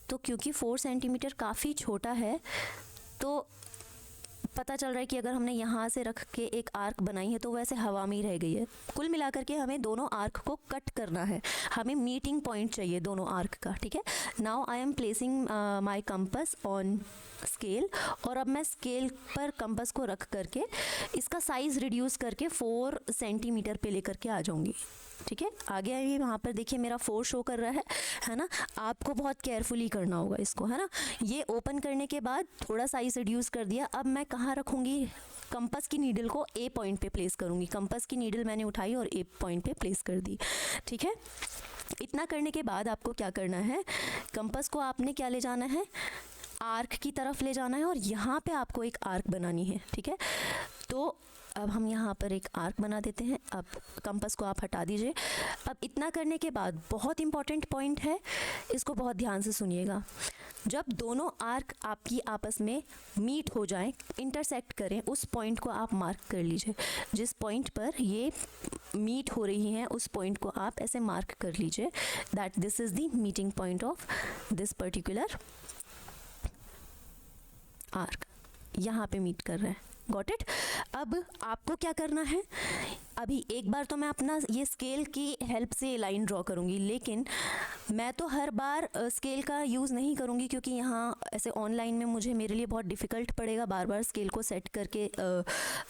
A: तो क्योंकि 4 सेंटीमीटर काफ़ी छोटा है, तो पता चल रहा है कि अगर हमने यहाँ से रख के एक आर्क बनाई है तो वैसे हवा में ही रह गई है। कुल मिलाकर के हमें दोनों आर्क को कट करना है, हमें मीटिंग पॉइंट चाहिए दोनों आर्क का, ठीक है। Now I am placing my compass on scale, और अब मैं स्केल पर कंपास को रख करके इसका साइज़ रिड्यूस करके 4 सेंटीमीटर पे लेकर के आ जाऊँगी, ठीक है। आगे आइए, वहाँ पर देखिए मेरा 4 शो कर रहा है ना। आपको बहुत केयरफुली करना होगा इसको, है ना। ये ओपन करने के बाद थोड़ा साइज रिड्यूस कर दिया। अब मैं कहाँ रखूँगी, कंपास की नीडल को ए पॉइंट पे प्लेस करूँगी। कंपास की नीडल मैंने उठाई और ए पॉइंट पे प्लेस कर दी, ठीक है। इतना करने के बाद आपको क्या करना है, कंपास को आपने क्या ले जाना है, आर्क की तरफ ले जाना है और यहाँ पे आपको एक आर्क बनानी है, ठीक है। तो अब हम यहाँ पर एक आर्क बना देते हैं। अब कंपास को आप हटा दीजिए। अब इतना करने के बाद बहुत इंपॉर्टेंट पॉइंट है, इसको बहुत ध्यान से सुनिएगा। जब दोनों आर्क आपकी आपस में मीट हो जाएं, इंटरसेक्ट करें, उस पॉइंट को आप मार्क कर लीजिए। जिस पॉइंट पर ये मीट हो रही हैं उस पॉइंट को आप ऐसे मार्क कर लीजिए, that this is the meeting point of this particular arc. यहाँ पे मीट कर रहा है, गॉट इट। अब आपको क्या करना है, अभी एक बार तो मैं अपना ये स्केल की हेल्प से लाइन ड्रॉ करूँगी, लेकिन मैं तो हर बार स्केल का यूज़ नहीं करूँगी, क्योंकि यहाँ ऐसे ऑनलाइन में मेरे लिए बहुत डिफ़िकल्ट पड़ेगा बार बार स्केल को सेट करके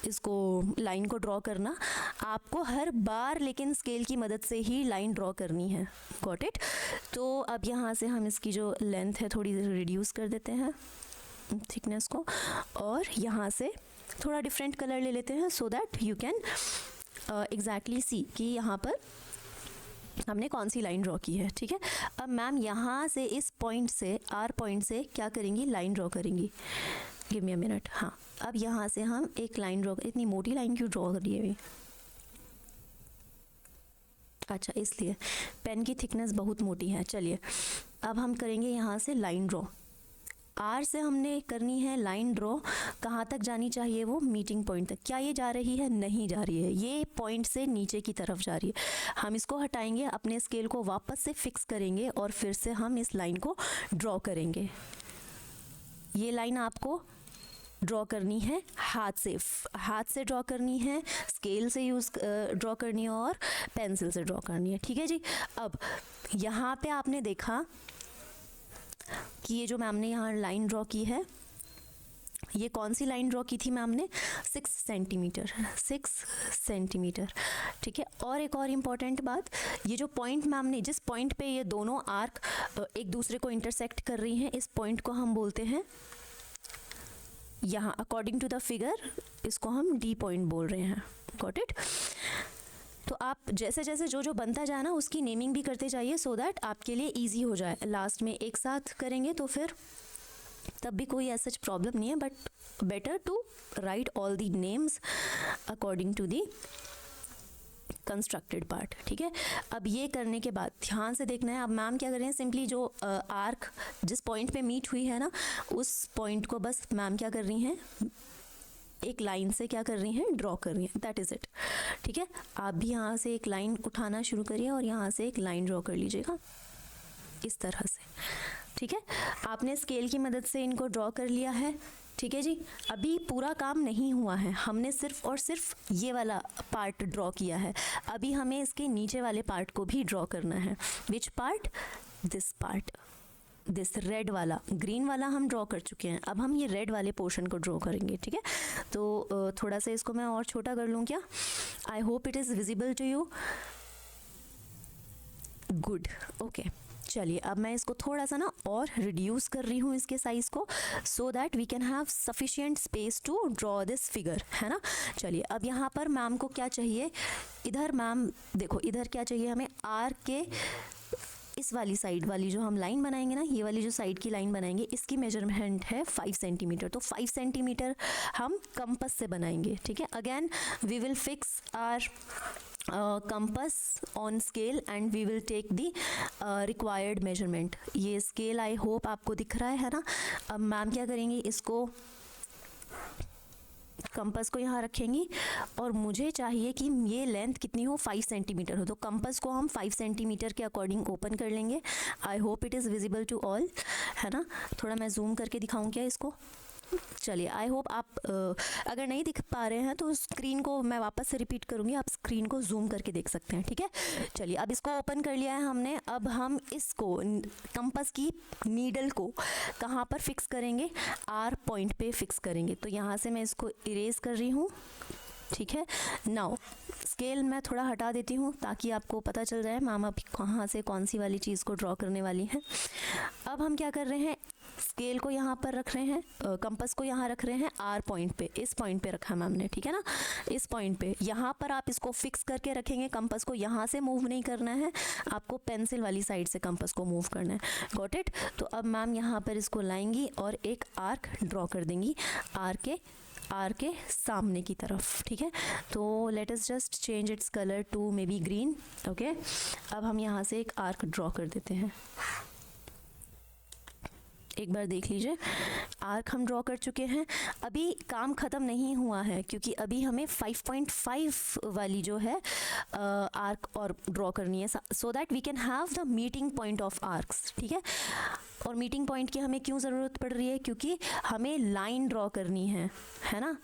A: इसको लाइन को ड्रॉ करना। आपको हर बार लेकिन स्केल की मदद से ही लाइन ड्रॉ करनी है, गॉट इट। तो अब यहाँ से हम इसकी जो लेंथ है थोड़ी रिड्यूस कर देते हैं, थिकनेस को, और यहाँ से थोड़ा डिफरेंट कलर ले लेते हैं, so that you can exactly see कि यहाँ पर हमने कौन सी लाइन ड्रॉ की है, ठीक है। अब मैम यहाँ से इस पॉइंट से, आर पॉइंट से क्या करेंगी, लाइन ड्रॉ करेंगी। गिव मी अ मिनट, हाँ। अब यहाँ से हम एक लाइन ड्रॉ, इतनी मोटी लाइन क्यों ड्रॉ करी है अभी, अच्छा इसलिए पेन की थिकनेस बहुत मोटी है। चलिए अब हम करेंगे यहाँ से लाइन ड्रॉ। आर से हमने करनी है लाइन ड्रॉ, कहाँ तक जानी चाहिए वो, मीटिंग पॉइंट तक। क्या ये जा रही है, नहीं जा रही है, ये पॉइंट से नीचे की तरफ जा रही है। हम इसको हटाएंगे, अपने स्केल को वापस से फिक्स करेंगे और फिर से हम इस लाइन को ड्रॉ करेंगे। ये लाइन आपको ड्रॉ करनी है हाथ से ड्रॉ करनी है, स्केल से ड्रॉ करनी है और पेंसिल से ड्रॉ करनी है, ठीक है जी। अब यहाँ पे आपने देखा कि ये जो मैम ने यहाँ लाइन ड्रॉ की है, ये कौन सी लाइन ड्रॉ की थी मैम ने, 6 सेंटीमीटर, ठीक है। और एक और इम्पॉर्टेंट बात, ये जो पॉइंट मैम ने, जिस पॉइंट पे ये दोनों आर्क एक दूसरे को इंटरसेक्ट कर रही हैं, इस पॉइंट को हम बोलते हैं यहाँ, अकॉर्डिंग टू द फिगर इसको हम डी पॉइंट बोल रहे हैं, गॉट इट। तो आप जैसे जैसे जो बनता जाए ना, उसकी नेमिंग भी करते जाइए, सो दैट आपके लिए इजी हो जाए। लास्ट में एक साथ करेंगे तो फिर तब भी कोई ऐसा प्रॉब्लम नहीं है, but better to write all the names according to the constructed part, ठीक है। अब ये करने के बाद ध्यान से देखना है, अब मैम क्या कर रहे हैं, सिंपली जो आर्क जिस पॉइंट पे मीट हुई है ना, उस पॉइंट को बस मैम क्या कर रही हैं, एक लाइन से क्या कर रही हैं, ड्रॉ कर रही हैं, दैट इज़ इट, ठीक है। आप भी यहाँ से एक लाइन उठाना शुरू करिए और यहाँ से एक लाइन ड्रॉ कर लीजिएगा इस तरह से, ठीक है। आपने स्केल की मदद से इनको ड्रॉ कर लिया है, ठीक है जी। अभी पूरा काम नहीं हुआ है, हमने सिर्फ और सिर्फ ये वाला पार्ट ड्रॉ किया है। अभी हमें इसके नीचे वाले पार्ट को भी ड्रॉ करना है। Which part, this part, this red वाला, ग्रीन वाला हम ड्रॉ कर चुके हैं, अब हम ये रेड वाले पोर्शन को ड्रॉ करेंगे, ठीक है। तो थोड़ा सा इसको मैं और छोटा कर लूँ क्या? I hope it is visible to you. Good, okay. चलिए अब मैं इसको थोड़ा सा ना और रिड्यूस कर रही हूँ इसके साइज़ को, so that we can have sufficient space to draw this figure, है ना। चलिए अब यहाँ पर मैम को क्या चाहिए, इधर मैम देखो इधर क्या चाहिए हमें, आर के इस वाली साइड वाली जो हम लाइन बनाएंगे ना, ये वाली जो साइड की लाइन बनाएंगे, इसकी मेजरमेंट है 5 सेंटीमीटर। तो 5 सेंटीमीटर हम कंपास से बनाएंगे, ठीक है। Again we will fix our compass on scale and we will take the required measurement। ये स्केल आई होप आपको दिख रहा है ना। अब मैम क्या करेंगी, इसको कंपास को यहाँ रखेंगी और मुझे चाहिए कि ये लेंथ कितनी हो, 5 सेंटीमीटर हो। तो कंपास को हम 5 सेंटीमीटर के अकॉर्डिंग ओपन कर लेंगे। I hope it is visible to all, है ना। थोड़ा मैं जूम करके दिखाऊँ क्या इसको? चलिए आई होप आप अगर नहीं दिख पा रहे हैं तो स्क्रीन को मैं वापस से रिपीट करूँगी, आप स्क्रीन को जूम करके देख सकते हैं, ठीक है। चलिए अब इसको ओपन कर लिया है हमने। अब हम इसको कंपास की नीडल को कहाँ पर फिक्स करेंगे, आर पॉइंट पे फिक्स करेंगे। तो यहाँ से मैं इसको इरेज कर रही हूँ, ठीक है। नाउ स्केल मैं थोड़ा हटा देती हूँ ताकि आपको पता चल जाए मैम अभी कहाँ से कौन सी वाली चीज़ को ड्रॉ करने वाली है। अब हम क्या कर रहे हैं, स्केल को यहाँ पर रख रहे हैं, कंपास को यहाँ रख रहे हैं आर पॉइंट पे, इस पॉइंट पे रखा मैम ने, ठीक है ना, इस पॉइंट पे। यहाँ पर आप इसको फिक्स करके रखेंगे, कंपास को यहाँ से मूव नहीं करना है, आपको पेंसिल वाली साइड से कंपास को मूव करना है। Got it. तो अब मैम यहाँ पर इसको लाएंगी और एक आर्क ड्रॉ कर देंगी आर के सामने की तरफ, ठीक है। तो let us just change its colour to maybe green, okay. अब हम यहाँ से एक आर्क ड्रॉ कर देते हैं। एक बार देख लीजिए, आर्क हम ड्रॉ कर चुके हैं। अभी काम ख़त्म नहीं हुआ है क्योंकि अभी हमें 5.5 वाली जो है आर्क और ड्रॉ करनी है, so that we can have the meeting point of arcs, ठीक है। और मीटिंग पॉइंट की हमें क्यों ज़रूरत पड़ रही है, क्योंकि हमें लाइन ड्रॉ करनी है ना।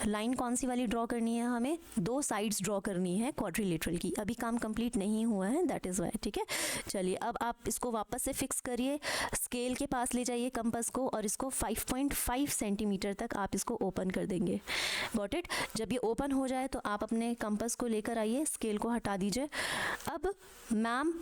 A: लाइन कौन सी वाली ड्रॉ करनी है, हमें 2 साइड्स ड्रॉ करनी है क्वाड्रिलेटरल की। अभी काम कंप्लीट नहीं हुआ है, दैट इज़ वाई, ठीक है। चलिए अब आप इसको वापस से फिक्स करिए, स्केल के पास ले जाइए कंपास को और इसको 5.5 सेंटीमीटर तक आप इसको ओपन कर देंगे। Got it. जब ये ओपन हो जाए तो आप अपने कंपास को लेकर आइए, स्केल को हटा दीजिए। अब मैम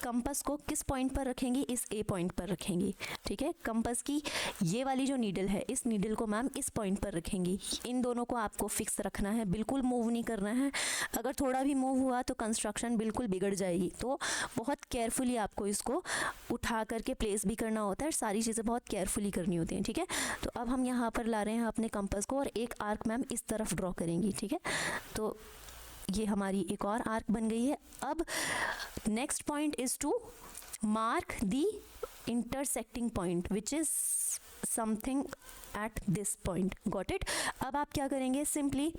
A: कंपास को किस पॉइंट पर रखेंगी, इस ए पॉइंट पर रखेंगी, ठीक है। कंपास की ये वाली जो नीडल है, इस नीडल को मैम इस पॉइंट पर रखेंगी। इन दोनों को आपको फिक्स रखना है, बिल्कुल मूव नहीं करना है। अगर थोड़ा भी मूव हुआ तो कंस्ट्रक्शन बिल्कुल बिगड़ जाएगी। तो बहुत केयरफुली आपको इसको उठा करके प्लेस भी करना होता है, सारी चीज़ें बहुत केयरफुली करनी होती हैं, ठीक है। तो अब हम यहाँ पर ला रहे हैं अपने कंपास को और एक आर्क मैम इस तरफ ड्रॉ करेंगी, ठीक है। तो ये हमारी एक और आर्क बन गई है। अब next point is to mark the intersecting point which is something at this point. Got it. अब आप क्या करेंगे, सिंपली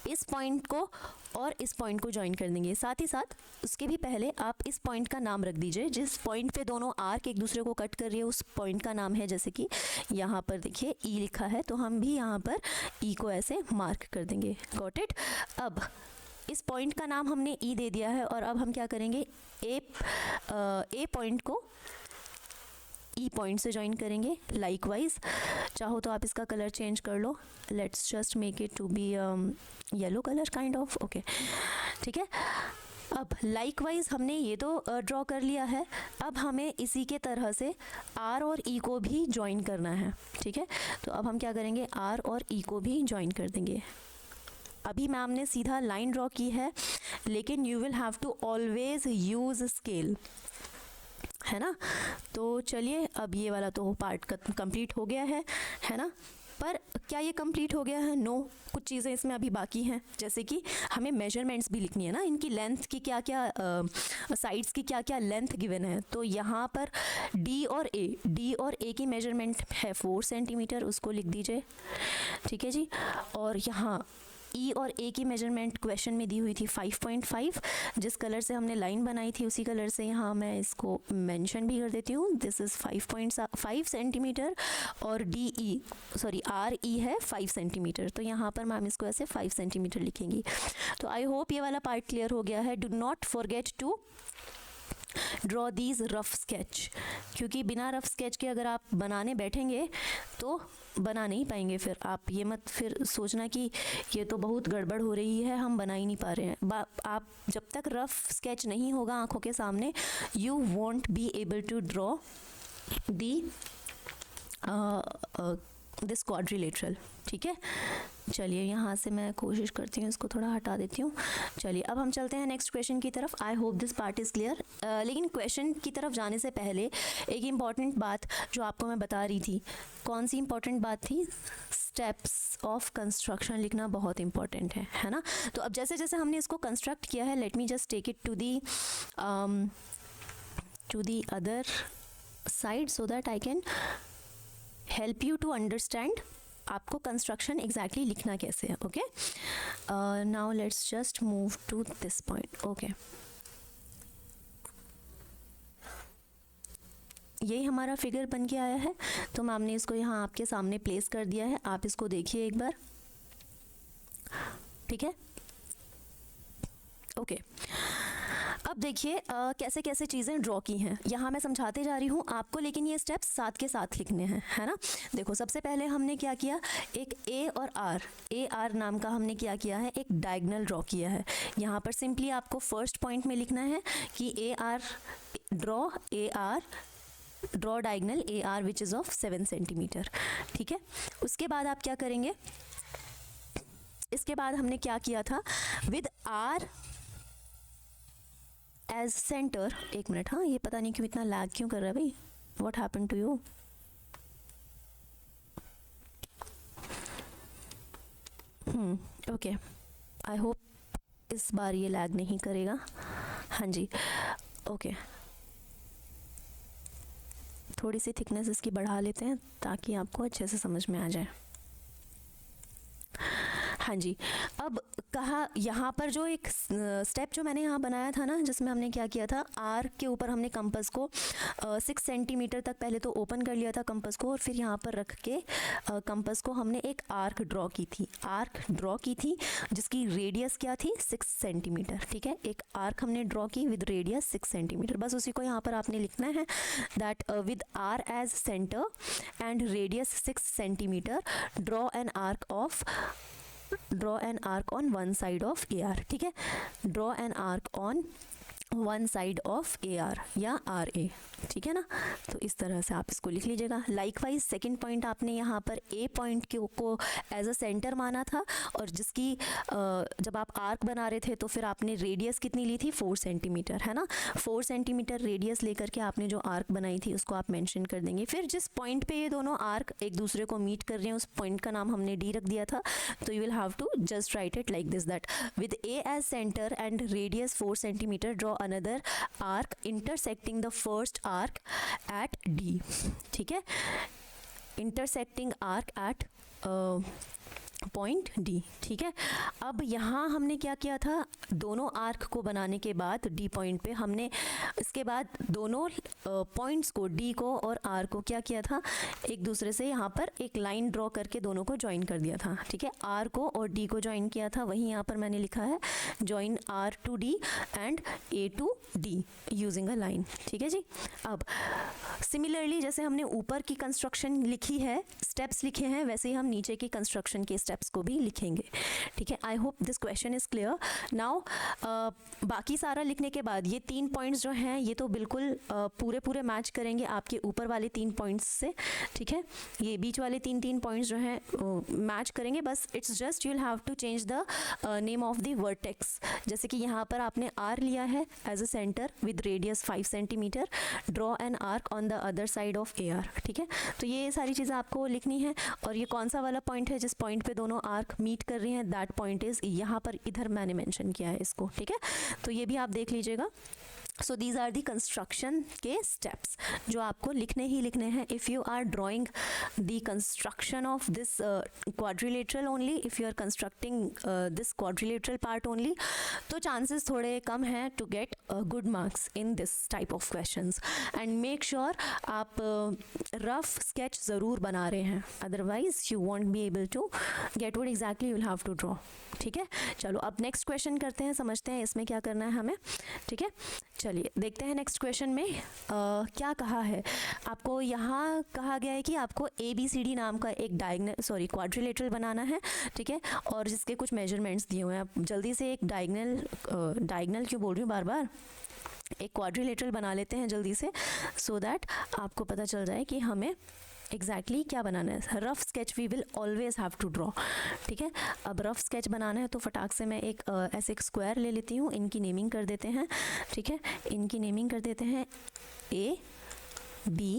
A: इस पॉइंट को और इस पॉइंट को ज्वाइन कर देंगे। साथ ही साथ उसके भी पहले आप इस पॉइंट का नाम रख दीजिए, जिस पॉइंट पे दोनों आर्क एक दूसरे को कट कर रही है उस पॉइंट का नाम है, जैसे कि यहाँ पर देखिए ई लिखा है, तो हम भी यहाँ पर ई को ऐसे मार्क कर देंगे। Got it. अब इस पॉइंट का नाम हमने ई दे दिया है और अब हम क्या करेंगे, ए पॉइंट को ई पॉइंट से ज्वाइन करेंगे। लाइकवाइज चाहो तो आप इसका कलर चेंज कर लो, let's just make it to be yellow colour kind of, okay, ठीक है। अब लाइकवाइज हमने ये तो ड्रॉ कर लिया है। अब हमें इसी के तरह से आर और ई को भी ज्वाइन करना है, ठीक है। तो अब हम क्या करेंगे, आर और ई को भी ज्वाइन कर देंगे। अभी मैम ने सीधा लाइन ड्रॉ की है, लेकिन you will have to always use scale, है ना। तो चलिए अब ये वाला तो पार्ट कंप्लीट हो गया है ना। पर क्या ये कंप्लीट हो गया है? नो, कुछ चीज़ें इसमें अभी बाकी हैं, जैसे कि हमें मेजरमेंट्स भी लिखनी है ना, इनकी लेंथ की क्या क्या साइड्स की क्या क्या लेंथ गिवन है। तो यहाँ पर डी और ए की मेजरमेंट है 4 सेंटीमीटर, उसको लिख दीजिए, ठीक है जी। और यहाँ ई और ए की मेजरमेंट क्वेश्चन में दी हुई थी 5.5, जिस कलर से हमने लाइन बनाई थी उसी कलर से यहाँ मैं इसको मेंशन भी कर देती हूँ, दिस इज़ 5.5 सेंटीमीटर। और आर ई है 5 सेंटीमीटर, तो यहाँ पर मैम इसको ऐसे 5 सेंटीमीटर लिखेंगी। तो आई होप ये वाला पार्ट क्लियर हो गया है। Do not forget to draw these rough sketch, क्योंकि बिना रफ स्केच के अगर आप बनाने बैठेंगे तो बना नहीं पाएंगे। फिर आप ये मत फिर सोचना कि ये तो बहुत गड़बड़ हो रही है, हम बना ही नहीं पा रहे हैं। आप जब तक रफ स्केच नहीं होगा आंखों के सामने, you won't be able to draw the this quadrilateral. ठीक है, चलिए यहाँ से मैं कोशिश करती हूँ इसको थोड़ा हटा देती हूँ। चलिए अब हम चलते हैं नेक्स्ट क्वेश्चन की तरफ। आई hope this part is clear. लेकिन क्वेश्चन की तरफ जाने से पहले एक इम्पॉर्टेंट बात जो आपको मैं बता रही थी, कौन सी इम्पॉर्टेंट बात थी? स्टेप्स ऑफ कंस्ट्रक्शन लिखना बहुत इंपॉर्टेंट है ना। तो अब जैसे जैसे हमने इसको कंस्ट्रक्ट किया है, let me just take it to the other side so that I can help you to understand आपको कंस्ट्रक्शन एग्जैक्टली लिखना कैसे है। Okay, now let's just move to this point. Okay, यही हमारा फिगर बन के आया है, तो मैम ने इसको यहाँ आपके सामने प्लेस कर दिया है। आप इसको देखिए एक बार, ठीक है। ओके, अब देखिए कैसे कैसे चीज़ें ड्रॉ की हैं, यहाँ मैं समझाते जा रही हूँ आपको, लेकिन ये स्टेप्स साथ के साथ लिखने हैं, है ना। देखो सबसे पहले हमने क्या किया, एक ए और आर नाम का हमने क्या किया है, एक डायगोनल ड्रॉ किया है। यहाँ पर सिंपली आपको फर्स्ट पॉइंट में लिखना है कि A R draw diagonal A R which is of 7 centimetre. ठीक है, उसके बाद आप क्या करेंगे, इसके बाद हमने क्या किया था, विद आर एज सेंटर। एक मिनट, हाँ ये पता नहीं क्यों इतना लैग क्यों कर रहा है भाई, what happened to you? Okay, I hope इस बार ये लैग नहीं करेगा। हाँ जी, ओके, थोड़ी सी थिकनेस इसकी बढ़ा लेते हैं ताकि आपको अच्छे से समझ में आ जाए। हाँ जी, अब कहा यहाँ पर जो एक स्टेप जो मैंने यहाँ बनाया था ना, जिसमें हमने क्या किया था, आर के ऊपर हमने कंपास को 6 सेंटीमीटर तक पहले तो ओपन कर लिया था कंपास को, और फिर यहाँ पर रख के कंपास को हमने एक आर्क ड्रॉ की थी जिसकी रेडियस क्या थी, 6 सेंटीमीटर। ठीक है, एक आर्क हमने ड्रॉ की विद रेडियस 6 सेंटीमीटर। बस उसी को यहाँ पर आपने लिखना है that with R as centre and radius 6 centimetre draw an arc on one side of A R. ठीक है, draw an arc on one side of A R या आर ए। ठीक है ना, तो इस तरह से आप इसको लिख लीजिएगा। लाइकवाइज सेकंड पॉइंट आपने यहाँ पर ए पॉइंट को एज अ सेंटर माना था, और जिसकी जब आप आर्क बना रहे थे तो फिर आपने रेडियस कितनी ली थी, 4 सेंटीमीटर, है ना। 4 सेंटीमीटर रेडियस लेकर के आपने जो आर्क बनाई थी उसको आप मेंशन कर देंगे। फिर जिस पॉइंट पे ये दोनों आर्क एक दूसरे को मीट कर रहे हैं उस पॉइंट का नाम हमने डी रख दिया था, तो you will have to just write it like this, that with A as centre and radius 4 centimetre draw another arc intersecting the first arc at D। ठीक है, intersecting arc at point D. ठीक है, अब यहाँ हमने क्या किया था, दोनों आर्क को बनाने के बाद डी पॉइंट पे हमने इसके बाद दोनों पॉइंट्स को, डी को और आर को क्या किया था, एक दूसरे से यहाँ पर एक लाइन ड्रॉ करके दोनों को ज्वाइन कर दिया था। ठीक है, आर को और डी को ज्वाइन किया था, वहीं यहाँ पर मैंने लिखा है join R to D and A to D using a line. ठीक है जी, अब सिमिलरली जैसे हमने ऊपर की कंस्ट्रक्शन लिखी है, स्टेप्स लिखे हैं, वैसे ही हम नीचे की कंस्ट्रक्शन के स्टेप्स को भी लिखेंगे। ठीक है, I hope this question is clear now. बाकी सारा लिखने के बाद ये 3 पॉइंट्स जो हैं ये तो बिल्कुल पूरे मैच करेंगे आपके ऊपर वाले 3 पॉइंट्स से। ठीक है, ये बीच वाले 3 पॉइंट्स जो हैं मैच करेंगे, बस it's just you will have to change the name of the vertex. जैसे कि यहाँ पर आपने आर लिया है as a centre with radius 5 centimetre, draw an arc on the other side of A R. ठीक है, तो ये सारी चीज़ें आपको लिखनी है। और ये कौन सा वाला पॉइंट है जिस पॉइंट पे दोनों आर्क मीट कर रही हैं, दैट पॉइंट इज यहाँ पर, इधर मैंने मेंशन किया है इसको। ठीक है, तो ये भी आप देख लीजिएगा। So these are the construction के स्टेप्स जो आपको लिखने ही लिखने हैं। If you are drawing the construction of this quadrilateral only, if you are constructing this quadrilateral part only, तो चांसेस थोड़े कम हैं to get good marks in this type of questions. And make sure आप रफ स्केच ज़रूर बना रहे हैं, otherwise you won't be able to get what exactly you will have to draw. ठीक है, चलो अब नेक्स्ट क्वेश्चन करते हैं, समझते हैं इसमें क्या करना है हमें। ठीक है, चलिए चलिए देखते हैं नेक्स्ट क्वेश्चन में क्या कहा है। आपको यहाँ कहा गया है कि आपको ABCD नाम का एक क्वाड्रिलेटरल बनाना है, ठीक है, और जिसके कुछ मेजरमेंट्स दिए हुए हैं। आप जल्दी से एक डायगनल क्यों बोल रही हूँ बार बार, एक क्वाड्रिलेटरल बना लेते हैं जल्दी से, सो दैट आपको पता चल जाए कि हमें एग्जैक्टली क्या बनाना है। Rough sketch we will always have to draw, ठीक है। अब रफ स्केच बनाना है तो फटाक से मैं एक ऐसे एक स्क्वायर ले लेती हूँ, इनकी नेमिंग कर देते हैं, ठीक है, इनकी नेमिंग कर देते हैं A, B,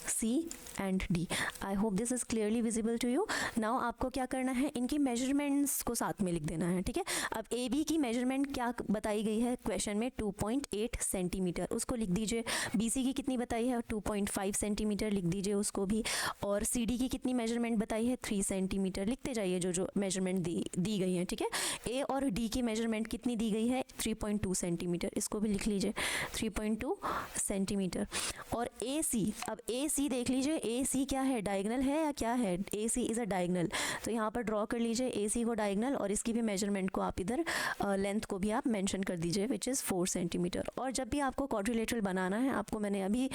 A: C and D। I hope this is clearly visible to you. Now आपको क्या करना है, इनकी मेजरमेंट्स को साथ में लिख देना है, ठीक है। अब AB की मेजरमेंट क्या बताई गई है क्वेश्चन में, 2.8 सेंटीमीटर, उसको लिख दीजिए। BC की कितनी बताई है, 2.5 सेंटीमीटर, लिख दीजिए उसको भी। और CD की कितनी मेजरमेंट बताई है, 3 सेंटीमीटर। लिखते जाइए जो मेजरमेंट दी गई है, ठीक है। A और D की मेजरमेंट कितनी दी गई है, 3.2 सेंटीमीटर, इसको भी लिख लीजिए, 3.2 सेंटीमीटर। और AC, अब AC देख लीजिए, AC क्या है, डायगनल है या क्या है, AC इज़ अ डायगनल, तो यहाँ पर ड्रॉ कर लीजिए AC को डायगनल, और इसकी भी मेजरमेंट को आप इधर लेंथ को भी आप मेंशन कर दीजिए, विच इज़ 4 सेंटीमीटर। और जब भी आपको क्वाड्रिलेटरल बनाना है, आपको मैंने अभी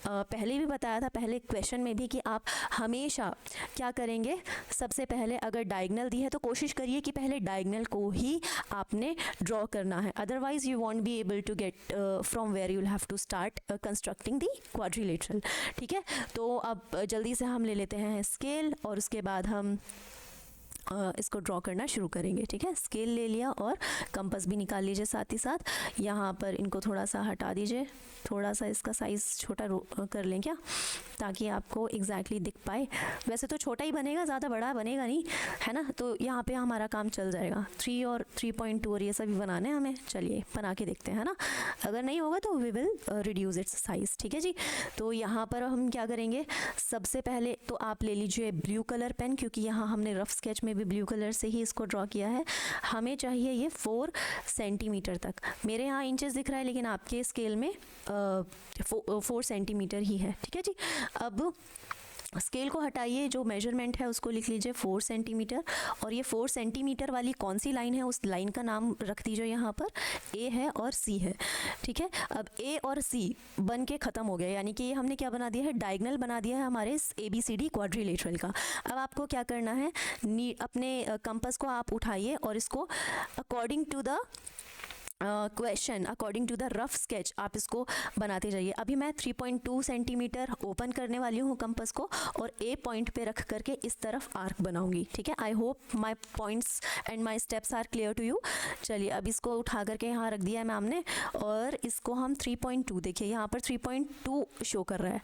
A: पहले भी बताया था, पहले क्वेश्चन में भी, कि आप हमेशा क्या करेंगे, सबसे पहले अगर डायगनल दी है तो कोशिश करिए कि पहले डायगनल को ही आपने ड्रॉ करना है, otherwise you won't be able to get from where you have to start constructing the quadrilateral, ठीक है। तो अब जल्दी से हम ले लेते हैं स्केल, और उसके बाद हम इसको ड्रॉ करना शुरू करेंगे, ठीक है। स्केल ले लिया और कंपास भी निकाल लीजिए साथ ही साथ। यहाँ पर इनको थोड़ा सा हटा दीजिए, थोड़ा सा इसका साइज़ छोटा कर लें क्या, ताकि आपको एग्जैक्टली दिख पाए। वैसे तो छोटा ही बनेगा, ज़्यादा बड़ा बनेगा नहीं, है ना। तो यहाँ पे हमारा काम चल जाएगा। 3 और 3.2 और ये सभी बनाने हैं हमें, चलिए बना के देखते हैं ना। अगर नहीं होगा तो we will reduce its size, ठीक है जी। तो यहाँ पर हम क्या करेंगे, सबसे पहले तो आप ले लीजिए ब्लू कलर पेन, क्योंकि यहाँ हमने रफ स्केच में भी ब्लू कलर से ही इसको ड्रॉ किया है। हमें चाहिए ये 4 सेंटीमीटर तक, मेरे यहाँ इंचेस दिख रहा है लेकिन आपके स्केल में 4 सेंटीमीटर ही है, ठीक है जी। अब स्केल को हटाइए, जो मेजरमेंट है उसको लिख लीजिए 4 सेंटीमीटर, और ये 4 सेंटीमीटर वाली कौन सी लाइन है, उस लाइन का नाम रख दीजिए यहाँ पर, A है और C है, ठीक है। अब A और C बन के ख़त्म हो गया, यानी कि ये हमने क्या बना दिया है, डायगनल बना दिया है हमारे इस ABCD क्वाड्रिलेटरल का। अब आपको क्या करना है, अपने कंपास को आप उठाइए और इसको according to the question, according to the rough sketch आप इसको बनाते जाइए। अभी मैं 3.2 सेंटीमीटर ओपन करने वाली हूँ कंपास को, और A पॉइंट पे रख करके इस तरफ आर्क बनाऊंगी, ठीक है। I hope my points and my steps are clear to you. चलिए अब इसको उठा करके यहाँ रख दिया है मैम ने, और इसको हम 3.2, देखिए यहाँ पर 3.2 शो कर रहा है,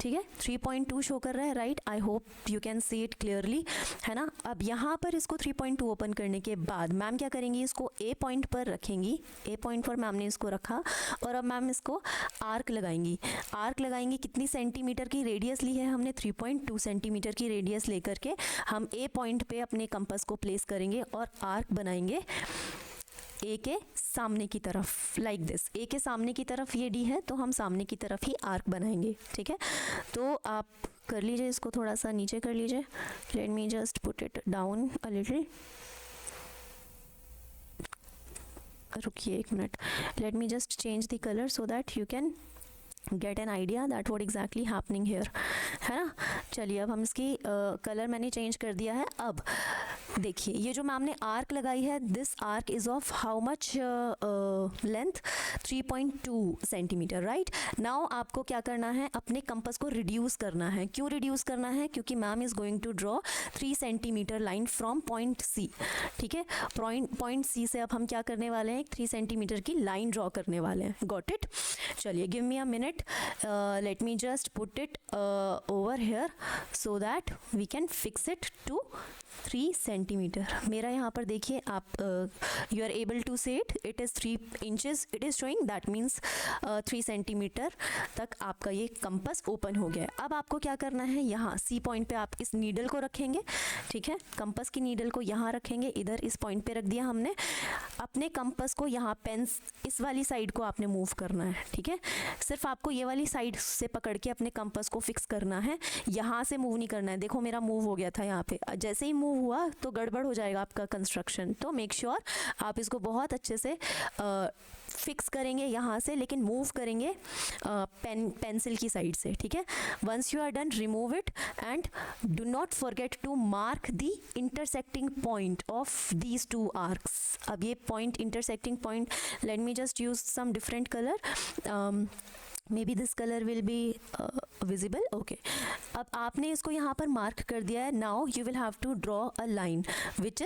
A: ठीक है, 3.2 शो कर रहा है, right. I hope you can see it clearly, है ना। अब यहाँ पर इसको 3.2 ओपन करने के बाद मैम क्या करेंगी, इसको A पॉइंट पर रखेंगी, A पॉइंट पर मैम ने इसको रखा, और अब मैम इसको आर्क लगाएंगी। आर्क लगाएंगी, कितनी सेंटीमीटर की रेडियस ली है हमने, 3.2 सेंटीमीटर की रेडियस लेकर के हम A पॉइंट पे अपने कंपास को प्लेस करेंगे और आर्क बनाएंगे A के सामने की तरफ, लाइक दिस। A के सामने की तरफ ये D है, तो हम सामने की तरफ ही आर्क बनाएंगे, ठीक है। तो आप कर लीजिए, इसको थोड़ा सा नीचे कर लीजिए। Late me just put it down a little, रुकिए एक minute, let me just change the colour so that you can get an idea that what exactly happening here, है ना। चलिए अब हम इसकी कलर मैंने चेंज कर दिया है। अब देखिए ये जो मैम ने आर्क लगाई है, this arc is of how much length, 3.2 centimetre, right. Now आपको क्या करना है, अपने कंपास को रिड्यूस करना है। क्यों रिड्यूस करना है, क्योंकि ma'am is going to draw 3 centimetre line from point C, ठीक है। पॉइंट C से अब हम क्या करने वाले हैं, 3 सेंटीमीटर की लाइन ड्रॉ करने वाले हैं, गॉट इट। चलिए give me a minute, let me just put it over here so that we can fix it to 3 centimetre. मेरा यहाँ पर देखिए आप, you are able to say it is 3 inches it is showing, that means 3 centimetre तक आपका ये कंपास ओपन हो गया है। अब आपको क्या करना है, यहाँ C पॉइंट पे आप इस नीडल को रखेंगे, ठीक है। कंपास की नीडल को यहाँ रखेंगे, इधर इस पॉइंट पे रख दिया हमने। अपने कंपास को यहाँ पेन इस वाली साइड को आपने मूव करना है, ठीक है। सिर्फ आपको ये वाली साइड से पकड़ के अपने कंपास को फिक्स करना है, यहाँ से मूव नहीं करना है। देखो मेरा मूव हो गया था यहाँ पे, जैसे ही मूव मूव हुआ तो गड़बड़ हो जाएगा आपका कंस्ट्रक्शन। तो मेक श्योर आप इसको बहुत अच्छे से फिक्स करेंगे यहाँ से, लेकिन मूव करेंगे पेंसिल की साइड से, ठीक है। Once you are done, remove it and do not forget to mark the intersecting point of these two arcs. अब ये point, intersecting point, let me just use some different colour, maybe this colour will be visible, okay. अब आपने इसको यहाँ पर मार्क कर दिया है। Now you will have to draw a line which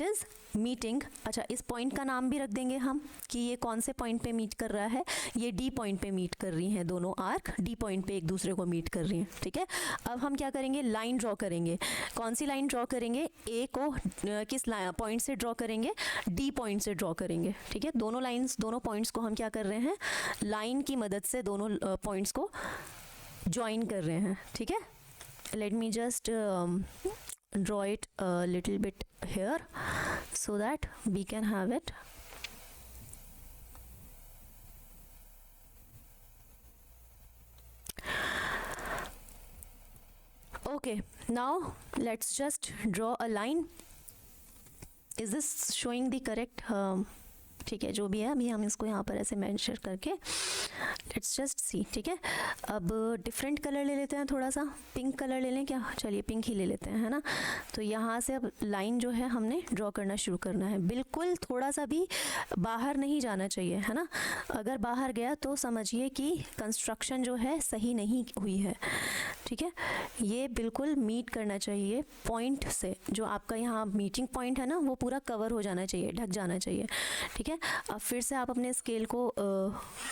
A: is meeting. अच्छा, इस पॉइंट का नाम भी रख देंगे हम कि ये कौन से पॉइंट पे मीट कर रहा है। ये डी पॉइंट पे मीट कर रही हैं, दोनों आर्क डी पॉइंट पे एक दूसरे को मीट कर रही हैं, ठीक है। अब हम क्या करेंगे, लाइन ड्रॉ करेंगे। कौन सी लाइन ड्रॉ करेंगे, ए को किस पॉइंट से ड्रॉ करेंगे, डी पॉइंट से ड्रॉ करेंगे, ठीक है। दोनों लाइन्स, दोनों पॉइंट्स को हम क्या कर रहे हैं, लाइन की मदद से दोनों पॉइंट्स को ज्वाइन कर रहे हैं, ठीक है। Let me just draw it a little bit here so that we can have it. Okay, now let's just draw a line. Is this showing the correct ठीक है, जो भी है अभी हम इसको यहाँ पर ऐसे मेंशन करके लेट्स जस्ट सी, ठीक है। अब डिफरेंट कलर ले लेते हैं, थोड़ा सा पिंक कलर ले लें क्या, चलिए पिंक ही ले लेते हैं, है ना। तो यहाँ से अब लाइन जो है हमने ड्रॉ करना शुरू करना है। बिल्कुल थोड़ा सा भी बाहर नहीं जाना चाहिए, है ना। अगर बाहर गया तो समझिए कि कंस्ट्रक्शन जो है सही नहीं हुई है, ठीक है। ये बिल्कुल मीट करना चाहिए पॉइंट से, जो आपका यहाँ मीटिंग पॉइंट है ना, वो पूरा कवर हो जाना चाहिए, ढक जाना चाहिए, ठीक है। अब फिर से आप अपने स्केल को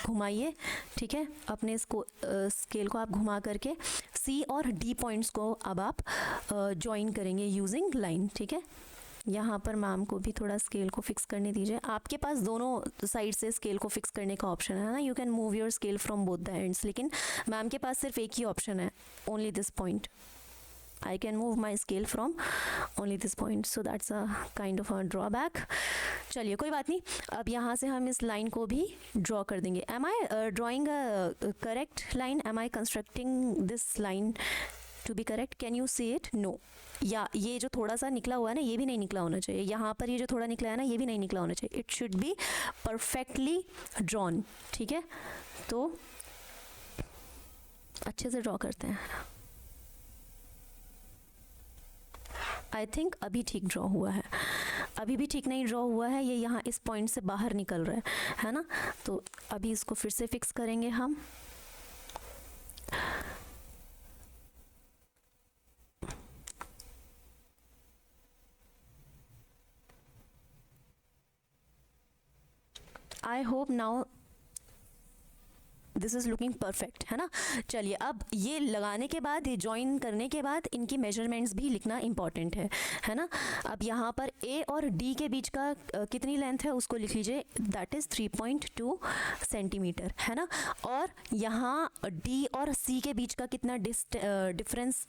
A: घुमाइए, ठीक है। अपने स्केल को आप घुमा करके सी और डी पॉइंट्स को अब आप ज्वाइन करेंगे यूजिंग लाइन, ठीक है। यहाँ पर मैम को भी थोड़ा स्केल को फिक्स करने दीजिए। आपके पास दोनों साइड से स्केल को फिक्स करने का ऑप्शन है ना, you can move your scale from both the ends, लेकिन मैम के पास सिर्फ एक ही ऑप्शन है, only this point. I can move my scale from only this point, so that's a kind of a drawback. चलिए कोई बात नहीं, अब यहाँ से हम इस लाइन को भी ड्रॉ कर देंगे। Am I drawing a correct line? Am I constructing this line to be correct? Can you see it? No. या ये जो थोड़ा सा निकला हुआ है ना, ये भी नहीं निकला होना चाहिए। यहाँ पर ये जो थोड़ा निकला है ना, ये भी नहीं निकला होना चाहिए। It should be perfectly drawn, ठीक है। तो अच्छे से ड्रॉ करते हैं। आई थिंक अभी ठीक ड्रॉ हुआ है, अभी भी ठीक नहीं ड्रॉ हुआ है, ये यहाँ इस पॉइंट से बाहर निकल रहा है ना। तो अभी इसको फिर से फिक्स करेंगे हम। I hope now this is looking perfect, है ना। चलिए अब ये लगाने के बाद, ये ज्वाइन करने के बाद इनकी मेजरमेंट्स भी लिखना इंपॉर्टेंट है ना। अब यहाँ पर ए और डी के बीच का कितनी लेंथ है उसको लिख लीजिए, दैट इज़ 3.2 सेंटीमीटर, है ना। और यहाँ डी और सी के बीच का कितना डिफरेंस,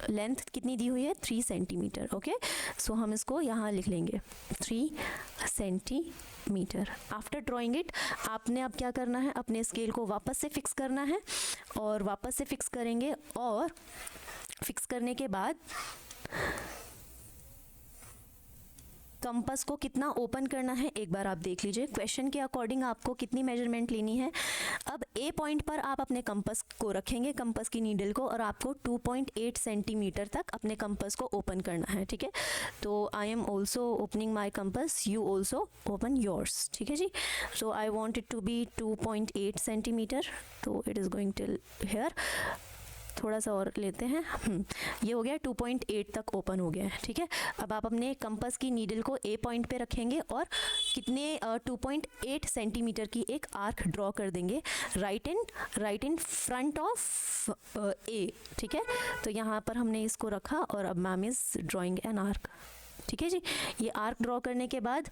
A: लेंथ कितनी दी हुई है, 3 सेंटीमीटर, ओके। सो हम इसको यहाँ लिख लेंगे 3 सेंटीमीटर। आफ्टर ड्राइंग इट, आपने अब क्या करना है, अपने स्केल को वापस से फिक्स करना है, और वापस से फिक्स करेंगे, और फिक्स करने के बाद कंपास को कितना ओपन करना है एक बार आप देख लीजिए। क्वेश्चन के अकॉर्डिंग आपको कितनी मेजरमेंट लेनी है। अब ए पॉइंट पर आप अपने कंपास को रखेंगे, कंपास की नीडल को, और आपको 2.8 सेंटीमीटर तक अपने कंपास को ओपन करना है, ठीक है। तो I am also opening my compass, you also open yours, ठीक है जी। So I want it to be 2.8 centimetre, तो it is going till here. थोड़ा सा और लेते हैं, ये हो गया 2.8 तक ओपन हो गया है, ठीक है। अब आप अपने कंपास की नीडल को ए पॉइंट पे रखेंगे और कितने 2.8 सेंटीमीटर की एक आर्क ड्रॉ कर देंगे राइट इन फ्रंट ऑफ ए, ठीक है। तो यहाँ पर हमने इसको रखा, और अब ma'am is drawing an arc, ठीक है जी। ये आर्क ड्रॉ करने के बाद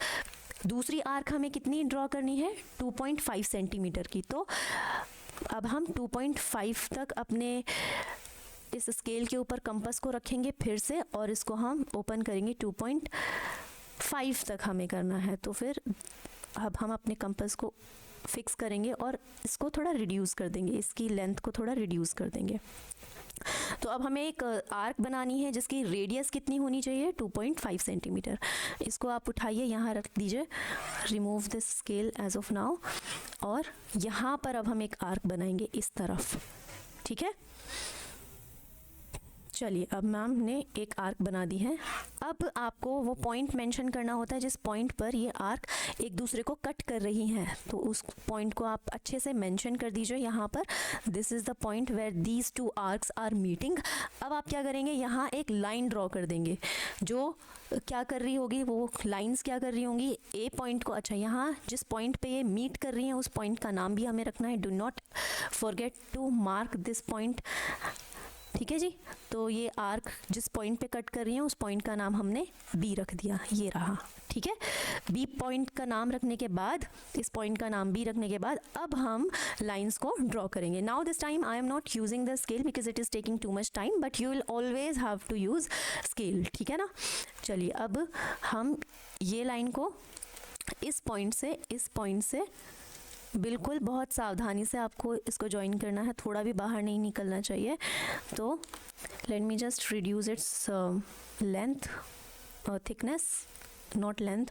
A: दूसरी आर्क हमें कितनी ड्रॉ करनी है, 2.5 सेंटीमीटर की। तो अब हम 2.5 तक अपने इस स्केल के ऊपर कंपास को रखेंगे फिर से, और इसको हम ओपन करेंगे 2.5 तक हमें करना है। तो फिर अब हम अपने कंपास को फिक्स करेंगे और इसको थोड़ा रिड्यूस कर देंगे, इसकी लेंथ को थोड़ा रिड्यूस कर देंगे। तो अब हमें एक आर्क बनानी है जिसकी रेडियस कितनी होनी चाहिए, 2.5 सेंटीमीटर। इसको आप उठाइए, यहाँ रख दीजिए, remove this scale edge off now, और यहाँ पर अब हम एक आर्क बनाएंगे इस तरफ, ठीक है। चलिए, अब मैम ने एक आर्क बना दी है। अब आपको वो पॉइंट मेंशन करना होता है जिस पॉइंट पर ये आर्क एक दूसरे को कट कर रही हैं, तो उस पॉइंट को आप अच्छे से मेंशन कर दीजिए यहाँ पर। This is the point where these two arcs are meeting. अब आप क्या करेंगे, यहाँ एक लाइन ड्रॉ कर देंगे जो क्या कर रही होगी, वो लाइंस क्या कर रही होंगी, ए पॉइंट को, अच्छा यहाँ जिस पॉइंट पे ये मीट कर रही हैं उस पॉइंट का नाम भी हमें रखना है। Do not forget to mark this point, ठीक है जी। तो ये आर्क जिस पॉइंट पे कट कर रही है उस पॉइंट का नाम हमने बी रख दिया, ये रहा, ठीक है। बी पॉइंट का नाम रखने के बाद, इस पॉइंट का नाम बी रखने के बाद अब हम लाइंस को ड्रॉ करेंगे। Now this time I am not using the scale because it is taking too much time, but you will always have to use scale, ठीक है ना। चलिए, अब हम ये लाइन को इस पॉइंट से बिल्कुल बहुत सावधानी से आपको इसको ज्वाइन करना है, थोड़ा भी बाहर नहीं निकलना चाहिए। तो late me just reduce its length और थिकनेस, नॉट लेंथ।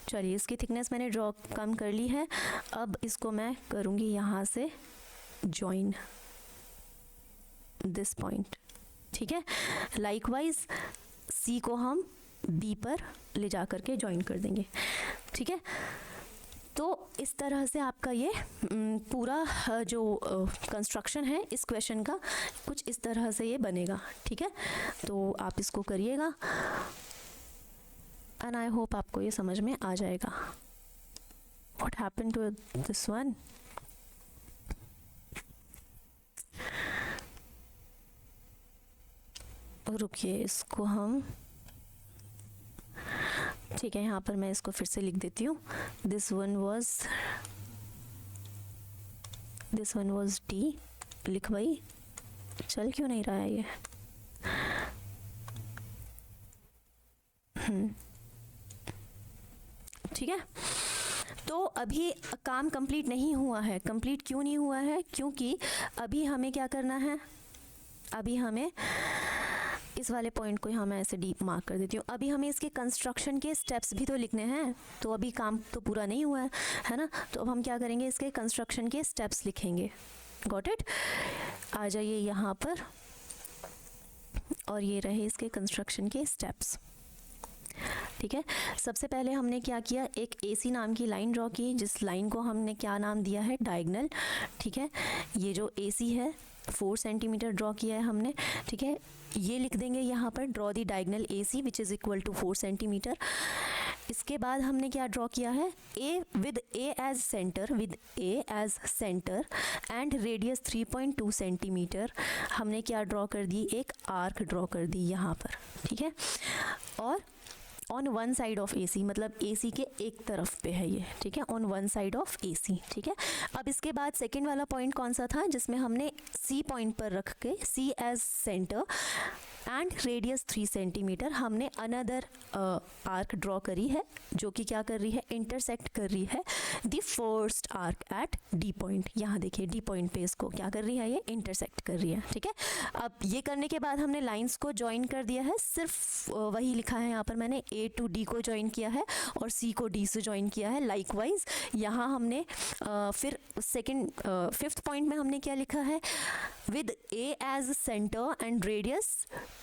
A: चलिए, इसकी थिकनेस मैंने ड्रॉ कम कर ली है। अब इसको मैं करूँगी यहाँ से ज्वाइन दिस पॉइंट, ठीक है। लाइकवाइज सी को हम बी पर ले जा करके ज्वाइन कर देंगे, ठीक है। तो इस तरह से आपका ये पूरा जो कंस्ट्रक्शन है इस क्वेश्चन का कुछ इस तरह से ये बनेगा, ठीक है। तो आप इसको करिएगा एंड आई होप आपको ये समझ में आ जाएगा। What happened to this one, रुकिए, इसको हम, ठीक है, यहाँ पर मैं इसको फिर से लिख देती हूँ। दिस वन वॉज डी, लिखवाई, चल क्यों नहीं रहा है ये, ठीक है। तो अभी काम कंप्लीट नहीं हुआ है। कंप्लीट क्यों नहीं हुआ है, क्योंकि अभी हमें क्या करना है, अभी हमें इस वाले पॉइंट को यहाँ मैं ऐसे डीप मार्क कर देती हूँ। अभी हमें इसके कंस्ट्रक्शन के स्टेप्स भी तो लिखने हैं, तो अभी काम तो पूरा नहीं हुआ है ना। तो अब हम क्या करेंगे, इसके कंस्ट्रक्शन के स्टेप्स लिखेंगे। Got it. आ जाइए यहाँ पर, और ये रहे इसके कंस्ट्रक्शन के स्टेप्स, ठीक है। सबसे पहले हमने क्या किया, एक AC नाम की लाइन ड्रॉ की, जिस लाइन को हमने क्या नाम दिया है, डायगनल, ठीक है। ये जो AC है 4 सेंटीमीटर ड्रॉ किया है हमने, ठीक है। ये लिख देंगे यहाँ पर, draw the diagonal AC which is equal to 4 centimetre. इसके बाद हमने क्या ड्रॉ किया है, with A as centre and radius 3.2 centimetre, हमने क्या ड्रॉ कर दी, एक आर्क ड्रॉ कर दी यहाँ पर, ठीक है। और on one side of AC, मतलब AC के एक तरफ पे है ये, ठीक है, on one side of AC, ठीक है। अब इसके बाद सेकंड वाला पॉइंट कौन सा था, जिसमें हमने C पॉइंट पर रख के, C as centre and radius 3 centimetre, हमने अनदर आर्क ड्रॉ करी है जो कि क्या कर रही है, इंटरसेक्ट कर रही है the first arc eight D point. यहाँ देखिए D पॉइंट पे इसको क्या कर रही है, ये इंटरसेक्ट कर रही है, ठीक है। अब ये करने के बाद हमने लाइंस को ज्वाइन कर दिया है, सिर्फ वही लिखा है यहाँ पर मैंने, A टू D को ज्वाइन किया है और C को D से ज्वाइन किया है। लाइकवाइज यहाँ हमने फिर फिफ्थ पॉइंट में हमने क्या लिखा है, with A as centre and radius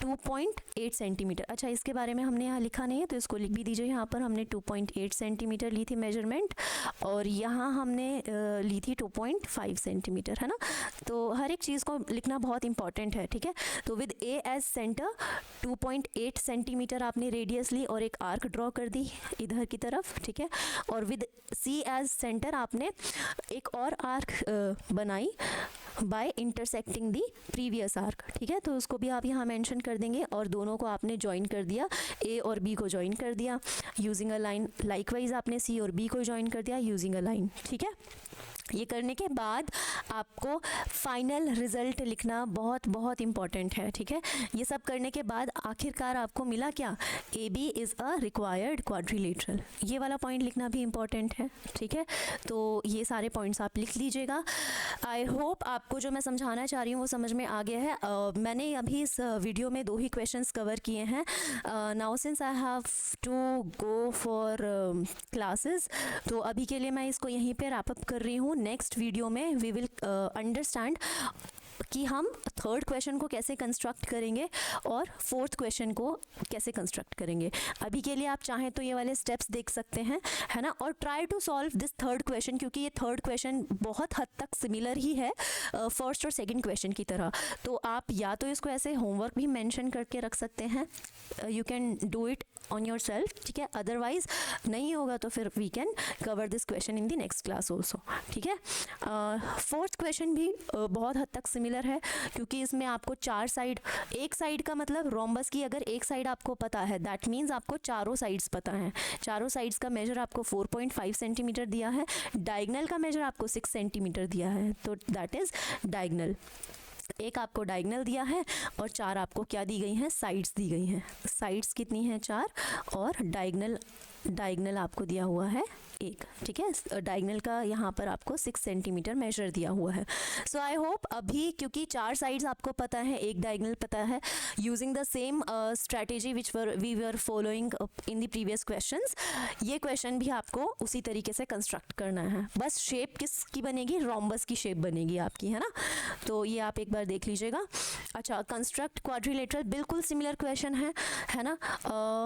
A: 2.8 centimetre. अच्छा, इसके बारे में हमने यहाँ लिखा नहीं है तो इसको लिख भी दीजिए। यहाँ पर हमने 2.8 सेंटीमीटर ली थी मेजरमेंट, और यहाँ हमने ली थी 2.5 सेंटीमीटर, है ना। तो हर एक चीज़ को लिखना बहुत इंपॉर्टेंट है, ठीक है। तो with A as centre 2.8 centimetre आपने रेडियस ली और एक आर्क ड्रॉ कर दी इधर की तरफ, ठीक है। और विद C एज सेंटर आपने एक और आर्क बनाई by intersecting the previous arc, ठीक है। तो उसको भी आप यहाँ मेंशन कर देंगे, और दोनों को आपने ज्वाइन कर दिया, A और B को ज्वाइन कर दिया यूजिंग अ लाइन। लाइकवाइज आपने C और B को ज्वाइन कर दिया यूजिंग अ लाइन, ठीक है। ये करने के बाद आपको फाइनल रिजल्ट लिखना बहुत बहुत इम्पॉर्टेंट है, ठीक है। ये सब करने के बाद आखिरकार आपको मिला क्या, A B is a required quadrilateral, ये वाला पॉइंट लिखना भी इम्पॉर्टेंट है, ठीक है। तो ये सारे पॉइंट्स आप लिख लीजिएगा। आई होप आपको जो मैं समझाना चाह रही हूँ वो समझ में आ गया है। मैंने अभी इस वीडियो में 2 ही क्वेश्चंस कवर किए हैं। Now since I have to go for classes, तो अभी के लिए मैं इसको यहीं पे रैप अप कर रही हूँ। नेक्स्ट वीडियो में वी विल अंडरस्टैंड कि हम थर्ड क्वेश्चन को कैसे कंस्ट्रक्ट करेंगे और फोर्थ क्वेश्चन को कैसे कंस्ट्रक्ट करेंगे। अभी के लिए आप चाहें तो ये वाले स्टेप्स देख सकते हैं, है ना, और try to solve this third question, क्योंकि ये थर्ड क्वेश्चन बहुत हद तक सिमिलर ही है फर्स्ट और सेकंड क्वेश्चन की तरह। तो आप या तो इसको ऐसे होमवर्क भी मेंशन करके रख सकते हैं, you can do it on yourself, ठीक है। अदरवाइज नहीं होगा तो फिर we can cover this question in the next class also, ठीक है। फोर्थ क्वेश्चन भी बहुत हद तक सिमिलर है, क्योंकि इसमें आपको 4 साइड, एक साइड का मतलब रोम्बस की अगर एक साइड आपको पता है दैट मीन्स आपको चारों साइड्स पता हैं। चारों साइड्स का मेजर आपको 4.5 सेंटीमीटर दिया है, डायगनल का मेजर आपको 6 सेंटीमीटर दिया है, तो दैट इज़ डायगनल। एक आपको डायगनल दिया है और 4 आपको क्या दी गई हैं, साइड्स दी गई हैं। साइड्स कितनी हैं, 4, और डायगनल आपको दिया हुआ है 1, ठीक है। डायगनल का यहाँ पर आपको 6 सेंटीमीटर मेजर दिया हुआ है। सो आई होप अभी, क्योंकि 4 साइड्स आपको पता है, एक डायगनल पता है, using the same strategy which we were following in the previous questions, ये क्वेश्चन भी आपको उसी तरीके से कंस्ट्रक्ट करना है। बस शेप किसकी बनेगी, रोम्बस की शेप बनेगी आपकी, है ना। तो ये आप एक बार देख लीजिएगा। अच्छा, कंस्ट्रक्ट क्वाड्रिलेटरल बिल्कुल सिमिलर क्वेश्चन है ना।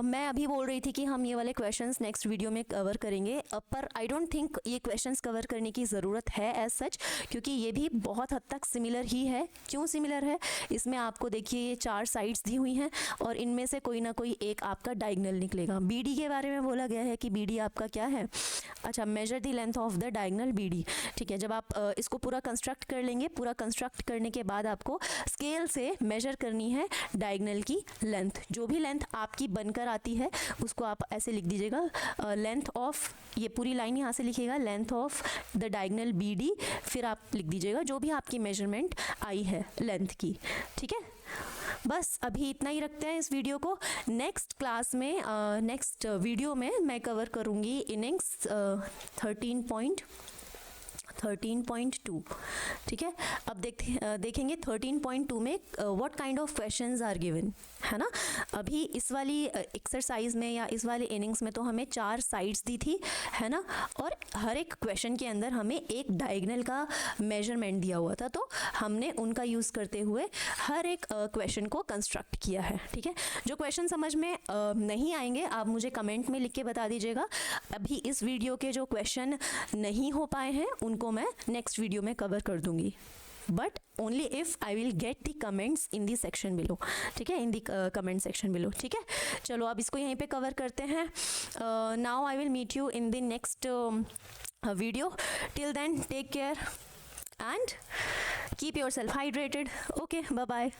A: मैं अभी बोल रही थी कि हम ये वाले क्वेश्चंस नेक्स्ट वीडियो में कवर करेंगे, पर आई डोंट थिंक ये क्वेश्चंस कवर करने की ज़रूरत है एज सच, क्योंकि ये भी बहुत हद तक सिमिलर ही है। क्यों सिमिलर है, इसमें आपको देखिए ये 4 साइड्स दी हुई हैं और इनमें से कोई ना कोई एक आपका डायगनल निकलेगा। बीडी के बारे में बोला गया है कि बीडी आपका क्या है, अच्छा, measure the length of the diagonal BD, ठीक है। जब आप इसको पूरा कंस्ट्रक्ट कर लेंगे, पूरा कंस्ट्रक्ट करने के बाद आपको स्केल से मेजर करनी है डायगनल की लेंथ। जो भी लेंथ आपकी बनकर आती है उसको आप ऐसे लिख दीजिएगा, लेंथ ऑफ, ये पूरी लाइन यहाँ से लिखिएगा, length of the diagonal BD, फिर आप लिख दीजिएगा जो भी आपकी मेजरमेंट आई है लेंथ की, ठीक है। बस अभी इतना ही रखते हैं इस वीडियो को। नेक्स्ट क्लास में, नेक्स्ट वीडियो में मैं कवर करूँगी इनिंग्स 13.2, ठीक है। अब देखेंगे 13.2 में what kind of questions are given, है ना। अभी इस वाली एक्सरसाइज में या इस वाले इनिंग्स में तो हमें 4 साइड्स दी थी, है ना, और हर एक क्वेश्चन के अंदर हमें एक डायगनल का मेजरमेंट दिया हुआ था, तो हमने उनका यूज़ करते हुए हर एक क्वेश्चन को कंस्ट्रक्ट किया है, ठीक है। जो क्वेश्चन समझ में नहीं आएंगे आप मुझे कमेंट में लिख के बता दीजिएगा। अभी इस वीडियो के जो क्वेश्चन नहीं हो पाए हैं उनको मैं नेक्स्ट वीडियो में कवर कर दूंगी, but only if I will get the comments in the section below, ठीक है, in the comment section below, ठीक है। चलो अब इसको यहीं पे कवर करते हैं। Now I will meet you in the next video. Till then take care and keep yourself hydrated. Okay, bye bye.